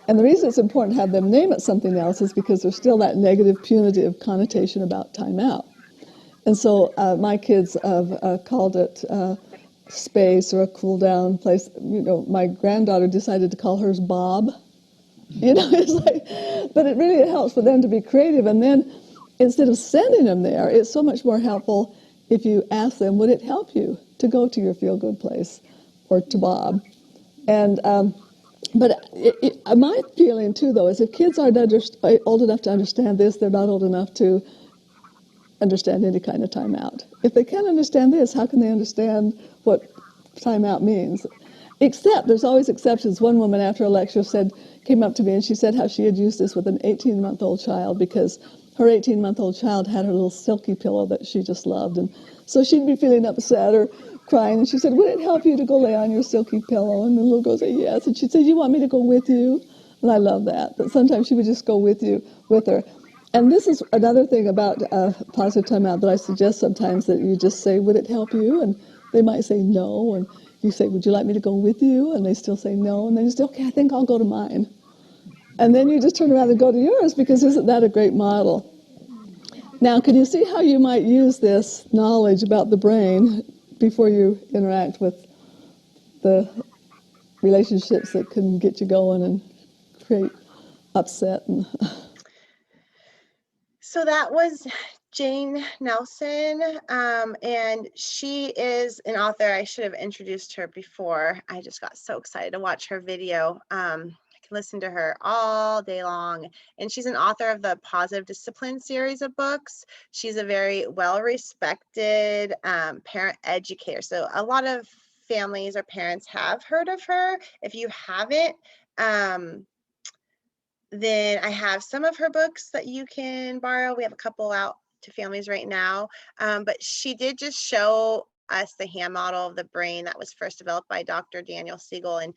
S2: And the reason it's important to have them name it something else is because there's still that negative, punitive connotation about timeout. And so my kids have called it space or a cool down place. My granddaughter decided to call hers Bob. It's like, but it really helps for them to be creative. And then instead of sending them there, it's so much more helpful if you ask them, would it help you to go to your feel good place or to Bob? And but my feeling too, though, is if kids aren't old enough to understand this, they're not old enough to understand any kind of timeout. If they can't understand this, how can they understand what timeout means? Except there's always exceptions. One woman after a lecture came up to me and she said how she had used this with an 18-month-old child because her 18-month-old child had her little silky pillow that she just loved. And so she'd be feeling upset or crying. And she said, would it help you to go lay on your silky pillow? And the little girl said, yes. And she'd say, you want me to go with you? And I love that sometimes she would just go with her. And this is another thing about positive timeout that I suggest sometimes, that you just say, would it help you? And they might say no. And you say, would you like me to go with you? And they still say no. And then you say, okay, I think I'll go to mine. And then you just turn around and go to yours, because isn't that a great model? Now, can you see how you might use this knowledge about the brain before you interact with the relationships that can get you going and create upset?
S1: So that was Jane Nelson, and she is an author. I should have introduced her before. I just got so excited to watch her video. I can listen to her all day long, and she's an author of the Positive Discipline series of books. She's a very well-respected parent educator. So a lot of families or parents have heard of her. If you haven't, then I have some of her books that you can borrow. We have a couple out to families right now. But she did just show us the hand model of the brain that was first developed by Dr. Daniel Siegel. And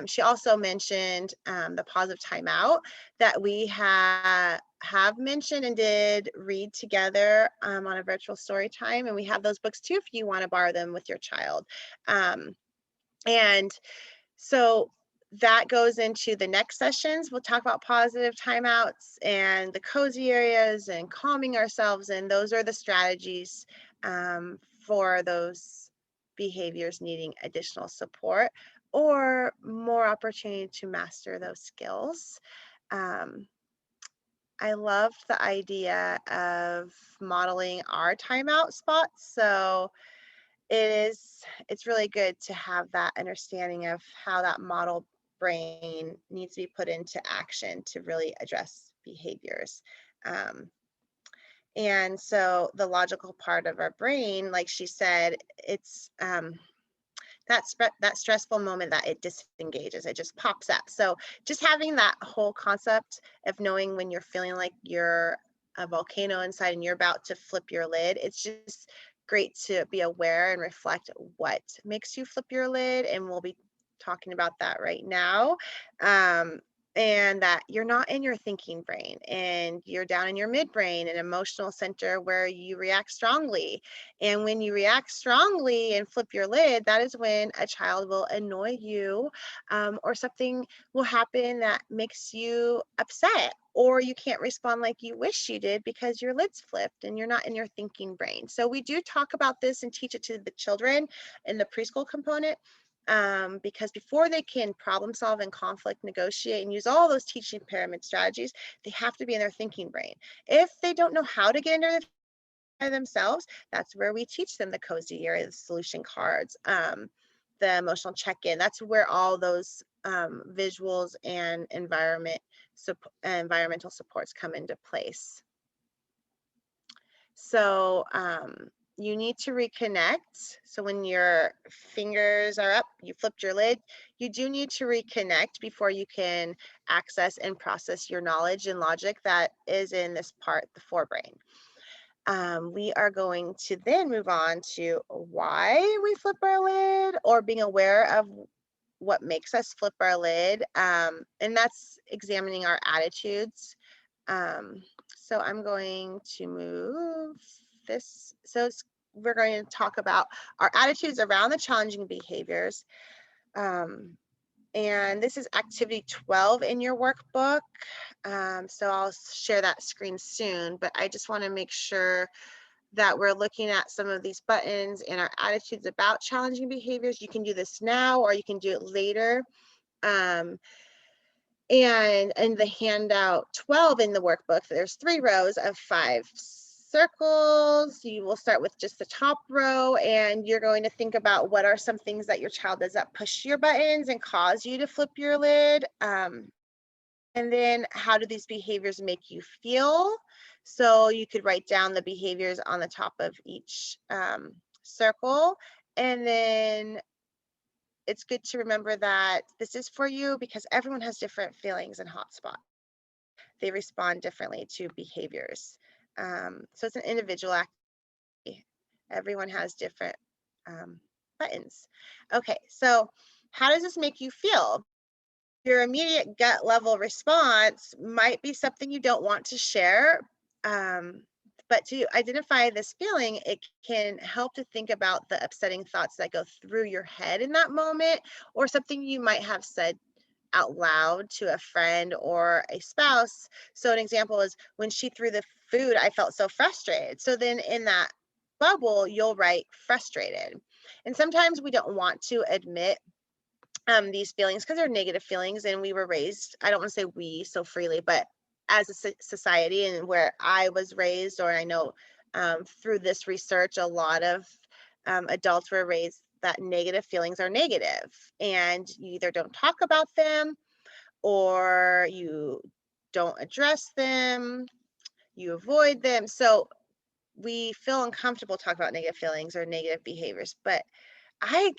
S1: she also mentioned the positive timeout that we have mentioned and did read together on a virtual story time. And we have those books too if you want to borrow them with your child. And so that goes into the next sessions. We'll talk about positive timeouts and the cozy areas and calming ourselves. And those are the strategies for those behaviors needing additional support or more opportunity to master those skills. I love the idea of modeling our timeout spots. So it's really good to have that understanding of how that model brain needs to be put into action to really address behaviors. And so the logical part of our brain, like she said, it's that stressful moment that it disengages, it just pops up. So just having that whole concept of knowing when you're feeling like you're a volcano inside and you're about to flip your lid, it's just great to be aware and reflect what makes you flip your lid. And we'll be talking about that right now. And that you're not in your thinking brain, and you're down in your midbrain and emotional center where you react strongly. And when you react strongly and flip your lid, that is when a child will annoy you, or something will happen that makes you upset, or you can't respond like you wish you did because your lid's flipped and you're not in your thinking brain. So we do talk about this and teach it to the children in the preschool component. Because before they can problem solve and conflict negotiate and use all those teaching pyramid strategies, they have to be in their thinking brain. If they don't know how to get into the by themselves, that's where we teach them the cozy area, the solution cards, the emotional check-in. That's where all those visuals and environmental supports come into place. So you need to reconnect. So when your fingers are up, you flipped your lid, you do need to reconnect before you can access and process your knowledge and logic that is in this part, the forebrain. We are going to then move on to why we flip our lid, or being aware of what makes us flip our lid. And that's examining our attitudes. So I'm going to move this. So we're going to talk about our attitudes around the challenging behaviors. And this is activity 12 in your workbook. So I'll share that screen soon, but I just want to make sure that we're looking at some of these buttons and our attitudes about challenging behaviors. You can do this now, or you can do it later. And in the handout 12 in the workbook, there's 3 rows of 5 circles. You will start with just the top row, and you're going to think about what are some things that your child does that push your buttons and cause you to flip your lid. And then how do these behaviors make you feel? So you could write down the behaviors on the top of each circle. And then it's good to remember that this is for you because everyone has different feelings and hotspots. They respond differently to behaviors. So it's an individual activity. Everyone has different buttons. Okay, so how does this make you feel? Your immediate gut level response might be something you don't want to share. But to identify this feeling, it can help to think about the upsetting thoughts that go through your head in that moment, or something you might have said out loud to a friend or a spouse. So an example is, when she threw the food, I felt so frustrated. So then in that bubble, you'll write frustrated. And sometimes we don't want to admit these feelings because they're negative feelings, and we were raised, I don't want to say we so freely, but as a society and where I was raised, or I know through this research, a lot of adults were raised that negative feelings are negative, and you either don't talk about them, or you don't address them, you avoid them. So we feel uncomfortable talking about negative feelings or negative behaviors, but I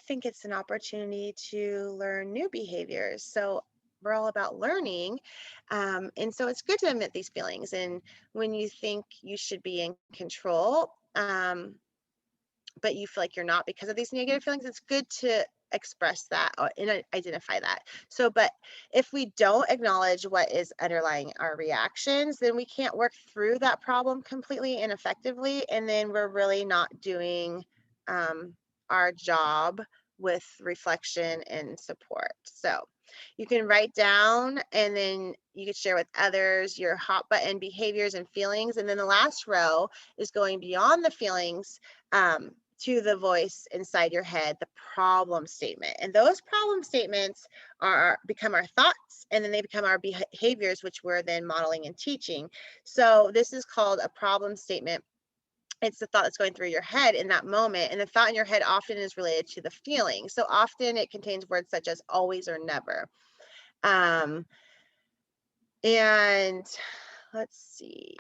S1: think it's an opportunity to learn new behaviors. So we're all about learning. And so it's good to admit these feelings. And when you think you should be in control, but you feel like you're not because of these negative feelings, it's good to express that and identify that. So, but if we don't acknowledge what is underlying our reactions, then we can't work through that problem completely and effectively. And then we're really not doing our job with reflection and support. So you can write down, and then you can share with others your hot button behaviors and feelings. And then the last row is going beyond the feelings to the voice inside your head, the problem statement. And those problem statements become our thoughts, and then they become our behaviors, which we're then modeling and teaching. So this is called a problem statement. It's the thought that's going through your head in that moment. And the thought in your head often is related to the feeling. So often it contains words such as always or never. And let's see.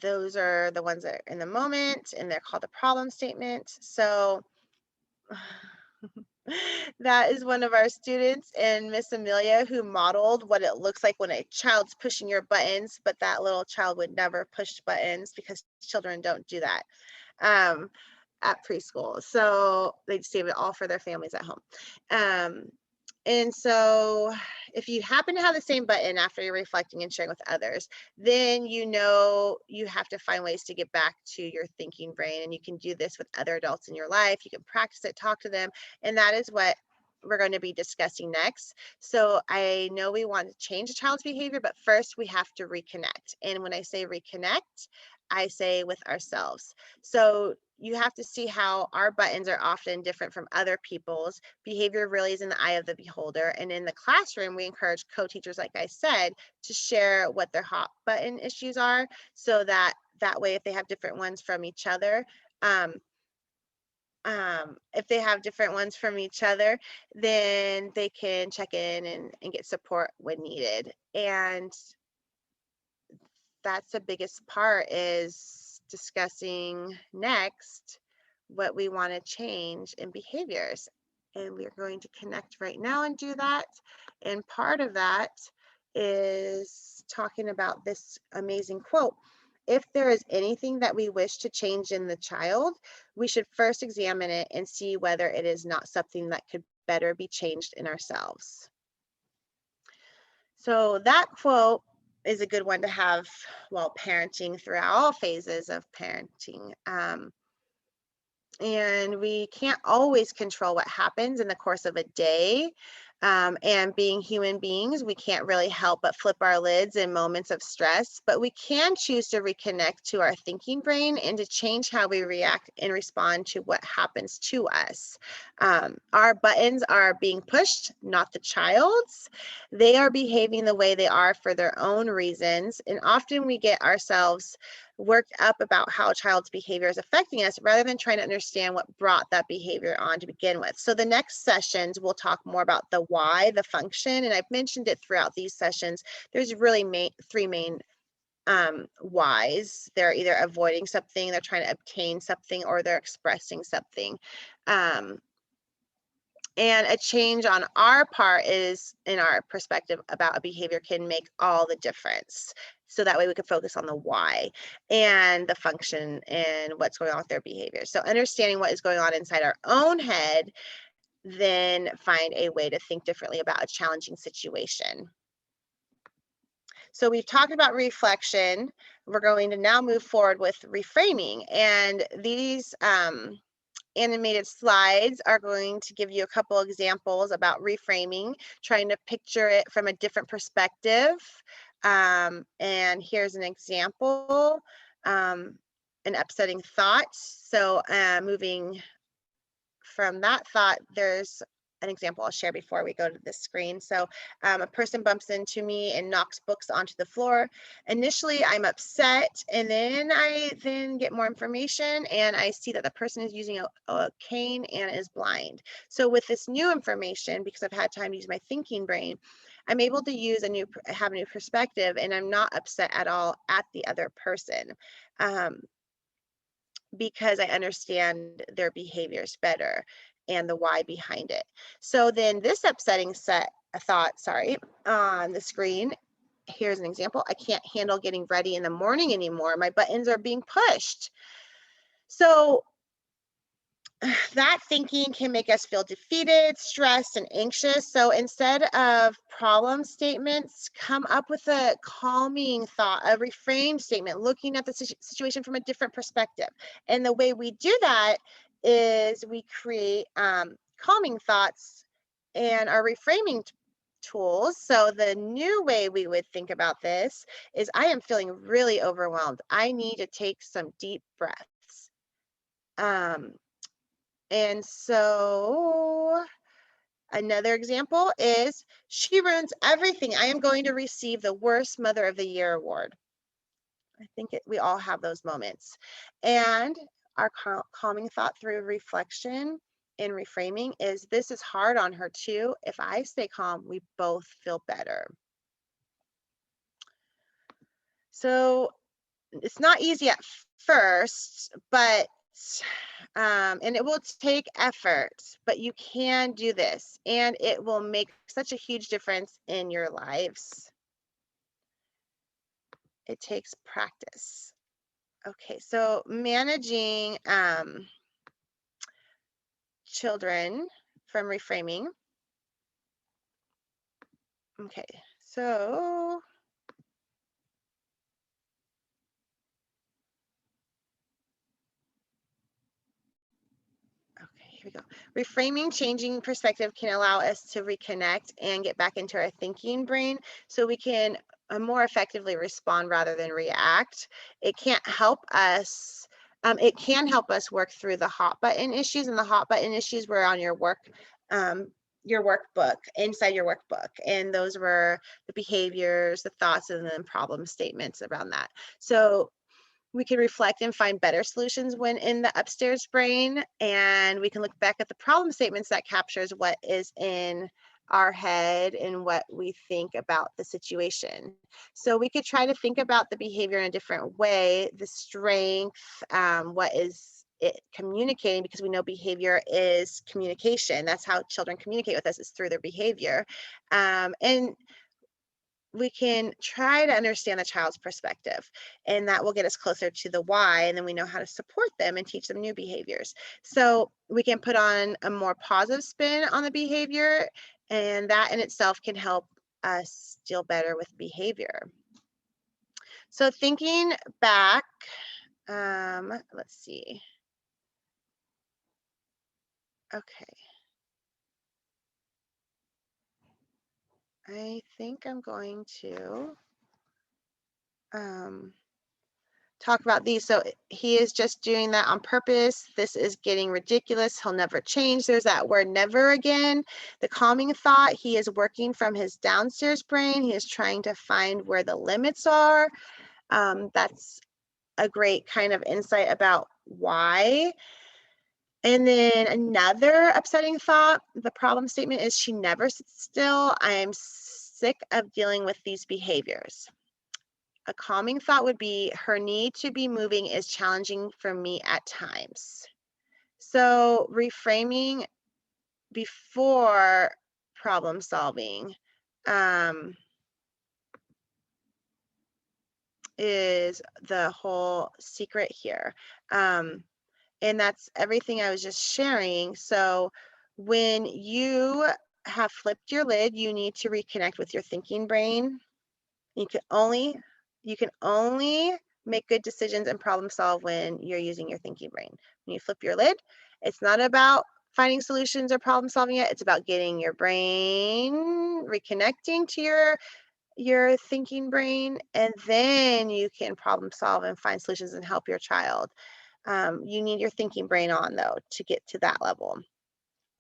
S1: Those are the ones that are in the moment, and they're called the problem statement. So that is one of our students, and Miss Amelia, who modeled what it looks like when a child's pushing your buttons, but that little child would never push buttons because children don't do that. at preschool. So they save it all for their families at home. And so if you happen to have the same button after you're reflecting and sharing with others, then you know you have to find ways to get back to your thinking brain. And you can do this with other adults in your life. You can practice it, talk to them. And that is what we're going to be discussing next. So I know we want to change a child's behavior, but first we have to reconnect. And when I say reconnect, I say with ourselves. So you have to see how our buttons are often different from other people's. Behavior really is in the eye of the beholder. And in the classroom, we encourage co-teachers, like I said, to share what their hot button issues are, so that way, if they have different ones from each other, then they can check in and get support when needed. And that's the biggest part, is discussing next what we want to change in behaviors. And we're going to connect right now and do that. And part of that is talking about this amazing quote. If there is anything that we wish to change in the child, we should first examine it and see whether it is not something that could better be changed in ourselves. So that quote is a good one to have while parenting, throughout all phases of parenting. And we can't always control what happens in the course of a day. And being human beings, we can't really help but flip our lids in moments of stress, but we can choose to reconnect to our thinking brain and to change how we react and respond to what happens to us. Our buttons are being pushed, not the child's. They are behaving the way they are for their own reasons. And often we get ourselves worked up about how a child's behavior is affecting us, rather than trying to understand what brought that behavior on to begin with. So the next sessions, we'll talk more about the why, the function, and I've mentioned it throughout these sessions. There's really three main whys. They're either avoiding something, they're trying to obtain something, or they're expressing something. And a change on our part is, in our perspective about a behavior, can make all the difference. So that way we can focus on the why and the function and what's going on with their behavior. So understanding what is going on inside our own head, then find a way to think differently about a challenging situation. So we've talked about reflection. We're going to now move forward with reframing. And these animated slides are going to give you a couple examples about reframing, trying to picture it from a different perspective. And here's an example, an upsetting thought. So moving from that thought, there's an example I'll share before we go to the screen. So a person bumps into me and knocks books onto the floor. Initially, I'm upset, and then I get more information, and I see that the person is using a cane and is blind. So with this new information, because I've had time to use my thinking brain, I'm able to have a new perspective, and I'm not upset at all at the other person. Because I understand their behaviors better and the why behind it. So then this upsetting thought, on the screen, here's an example. I can't handle getting ready in the morning anymore. My buttons are being pushed. So that thinking can make us feel defeated, stressed, and anxious. So instead of problem statements, come up with a calming thought, a reframed statement, looking at the situation from a different perspective. And the way we do that is we create calming thoughts and our reframing tools. So the new way we would think about this is, I am feeling really overwhelmed. I need to take some deep breaths. And so another example is, she ruins everything. I am going to receive the worst Mother of the Year award. I think we all have those moments. And our calming thought through reflection and reframing is, this is hard on her too. If I stay calm, we both feel better. So it's not easy at first, but and it will take effort, but you can do this, and it will make such a huge difference in your lives. It takes practice. Okay, so managing children from reframing. Okay, so okay, here we go. Reframing, changing perspective can allow us to reconnect and get back into our thinking brain so we can more effectively respond rather than react. It can't help us. It can help us work through the hot button issues, and the hot button issues were on your workbook, inside your workbook, and those were the behaviors, the thoughts, and then problem statements around that. So we can reflect and find better solutions when in the upstairs brain, and we can look back at the problem statements that captures what is in our head and what we think about the situation. So we could try to think about the behavior in a different way, the strength, what is it communicating, because we know behavior is communication. That's how children communicate with us, is through their behavior. And we can try to understand the child's perspective, and that will get us closer to the why, and then we know how to support them and teach them new behaviors. So we can put on a more positive spin on the behavior, and that in itself can help us deal better with behavior. So thinking back, let's see. Okay. I think I'm going to talk about these. So he is just doing that on purpose. This is getting ridiculous. He'll never change. There's that word never again. The calming thought, he is working from his downstairs brain. He is trying to find where the limits are. That's a great kind of insight about why. And then another upsetting thought, the problem statement is she never sits still. I am sick of dealing with these behaviors. A calming thought would be, her need to be moving is challenging for me at times. So reframing before problem solving is the whole secret here. And that's everything I was just sharing. So when you have flipped your lid, you need to reconnect with your thinking brain. You can only make good decisions and problem solve when you're using your thinking brain. When you flip your lid, it's not about finding solutions or problem solving yet. It's about getting your brain reconnecting to your thinking brain, and then you can problem solve and find solutions and help your child. You need your thinking brain on, though, to get to that level.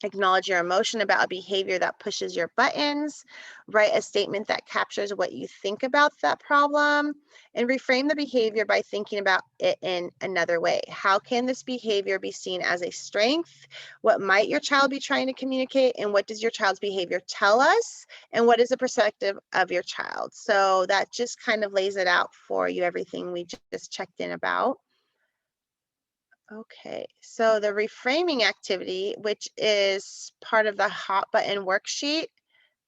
S1: Acknowledge your emotion about a behavior that pushes your buttons. Write a statement that captures what you think about that problem, and reframe the behavior by thinking about it in another way. How can this behavior be seen as a strength? What might your child be trying to communicate? And what does your child's behavior tell us? And what is the perspective of your child? So that just kind of lays it out for you, everything we just checked in about. Okay, so the reframing activity, which is part of the hot button worksheet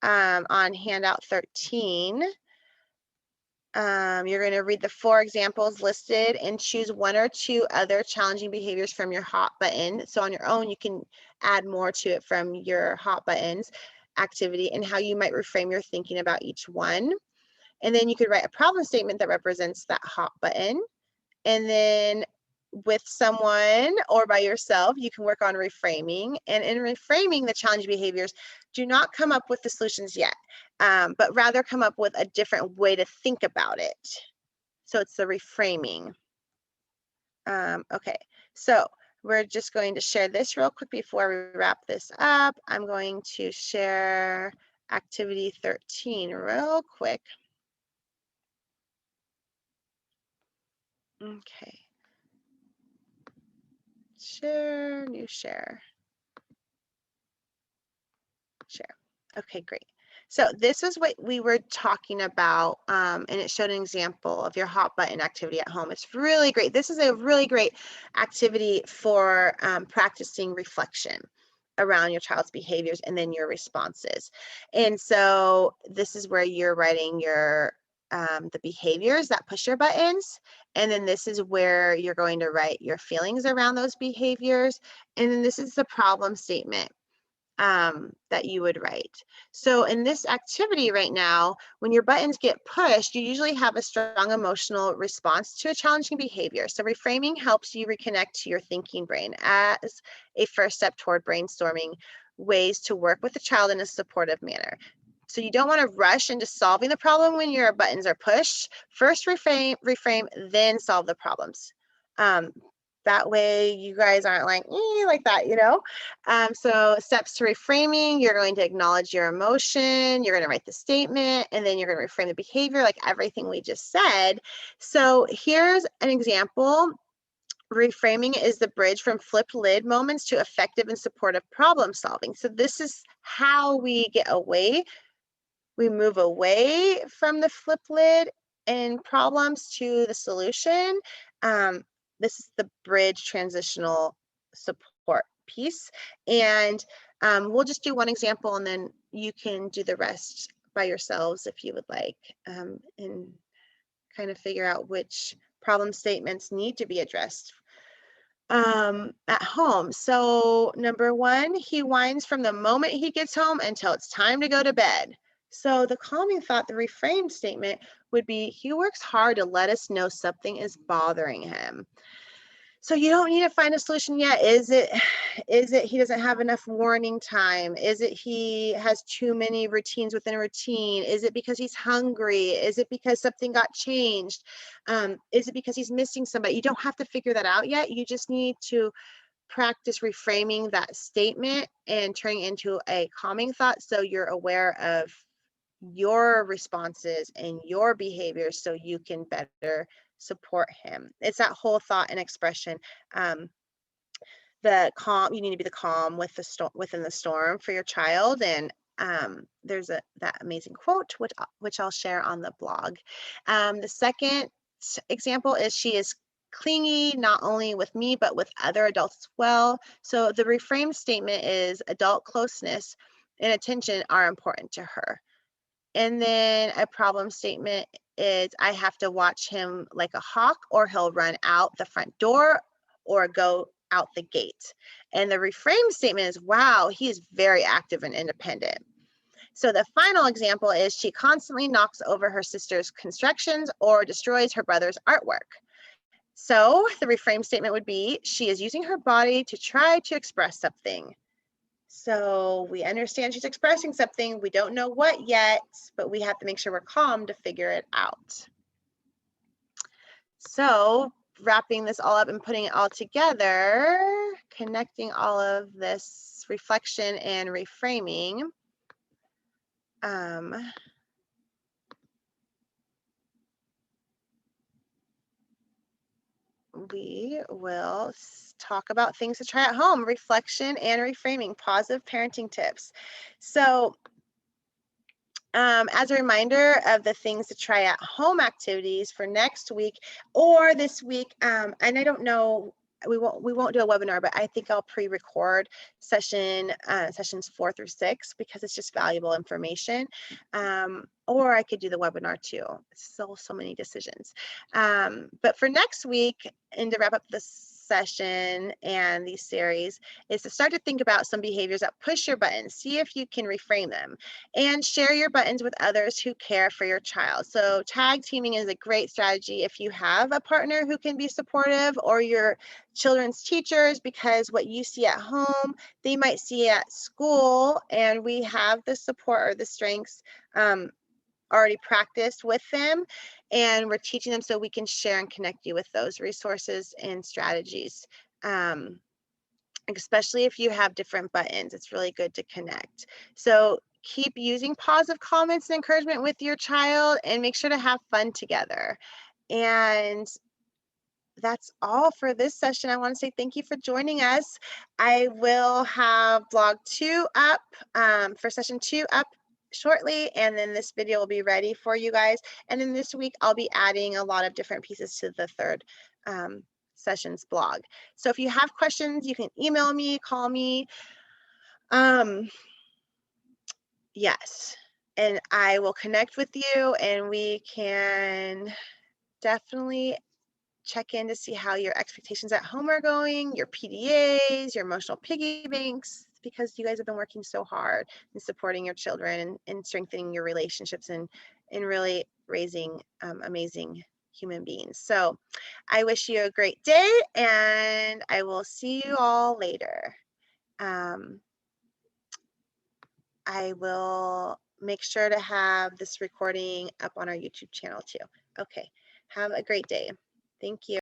S1: on handout 13, you're going to read the 4 examples listed and choose 1 or 2 other challenging behaviors from your hot button. So on your own, you can add more to it from your hot buttons activity and how you might reframe your thinking about each one. And then you could write a problem statement that represents that hot button. And then with someone or by yourself, you can work on reframing. And in reframing the challenge behaviors, do not come up with the solutions yet, but rather come up with a different way to think about it. So it's the reframing. Okay, so we're just going to share this real quick before we wrap this up. I'm going to share activity 13 real quick. Okay. Share, new share. Share. Okay, great. So this is what we were talking about, and it showed an example of your hot button activity at home. It's really great. This is a really great activity for practicing reflection around your child's behaviors and then your responses. And so this is where you're writing your the behaviors that push your buttons, And then this is where you're going to write your feelings around those behaviors. And then this is the problem statement that you would write. So in this activity right now, when your buttons get pushed, you usually have a strong emotional response to a challenging behavior. So reframing helps you reconnect to your thinking brain as a first step toward brainstorming ways to work with the child in a supportive manner. So you don't want to rush into solving the problem when your buttons are pushed. First reframe, then solve the problems. That way you guys aren't like that, you know? So steps to reframing, you're going to acknowledge your emotion, you're going to write the statement, and then you're going to reframe the behavior like everything we just said. So here's an example. Reframing is the bridge from flipped lid moments to effective and supportive problem solving. So this is how we get away. We move away from the flip lid and problems to the solution. This is the bridge transitional support piece. And we'll just do one example and then you can do the rest by yourselves if you would like, and kind of figure out which problem statements need to be addressed at home. So number 1, he whines from the moment he gets home until it's time to go to bed. So the calming thought, the reframed statement would be, he works hard to let us know something is bothering him. So you don't need to find a solution yet. Is it he doesn't have enough warning time? Is it he has too many routines within a routine? Is it because he's hungry? Is it because something got changed? Is it because he's missing somebody? You don't have to figure that out yet. You just need to practice reframing that statement and turning it into a calming thought so you're aware of your responses and your behaviors so you can better support him. It's that whole thought and expression. The calm, you need to be the calm with the within the storm for your child. And there's that amazing quote which I'll share on the blog. The second example is, she is clingy not only with me but with other adults as well. So the reframed statement is, adult closeness and attention are important to her. And then a problem statement is, I have to watch him like a hawk or he'll run out the front door or go out the gate. And the reframe statement is, wow, he is very active and independent. So the final example is, she constantly knocks over her sister's constructions or destroys her brother's artwork. So the reframe statement would be, she is using her body to try to express something. So we understand she's expressing something. We don't know what yet, but we have to make sure we're calm to figure it out. So wrapping this all up and putting it all together, connecting all of this reflection and reframing. We will talk about things to try at home, reflection and reframing, positive parenting tips. So as a reminder of the things to try at home activities for next week or this week, and I don't know, we won't do a webinar, but I think I'll pre-record sessions 4 through 6 because it's just valuable information. Or I could do the webinar too. It's so many decisions. But for next week, and to wrap up this session and these series, is to start to think about some behaviors that push your buttons. See if you can reframe them and share your buttons with others who care for your child. So tag teaming is a great strategy if you have a partner who can be supportive, or your children's teachers, because what you see at home, they might see at school, and we have the support or the strengths already practiced with them, and we're teaching them so we can share and connect you with those resources and strategies. Especially if you have different buttons, it's really good to connect. So keep using positive comments and encouragement with your child, and make sure to have fun together. And that's all for this session. I want to say thank you for joining us. I will have blog 2 up for session 2 up shortly, and then this video will be ready for you guys. And then this week I'll be adding a lot of different pieces to the 3rd sessions blog. So if you have questions, you can email me, call me. Yes, and I will connect with you, and we can definitely check in to see how your expectations at home are going, your PDAs, your emotional piggy banks, because you guys have been working so hard in supporting your children and strengthening your relationships and really raising amazing human beings. So I wish you a great day, and I will see you all later. I will make sure to have this recording up on our YouTube channel too. Okay, have a great day. Thank you.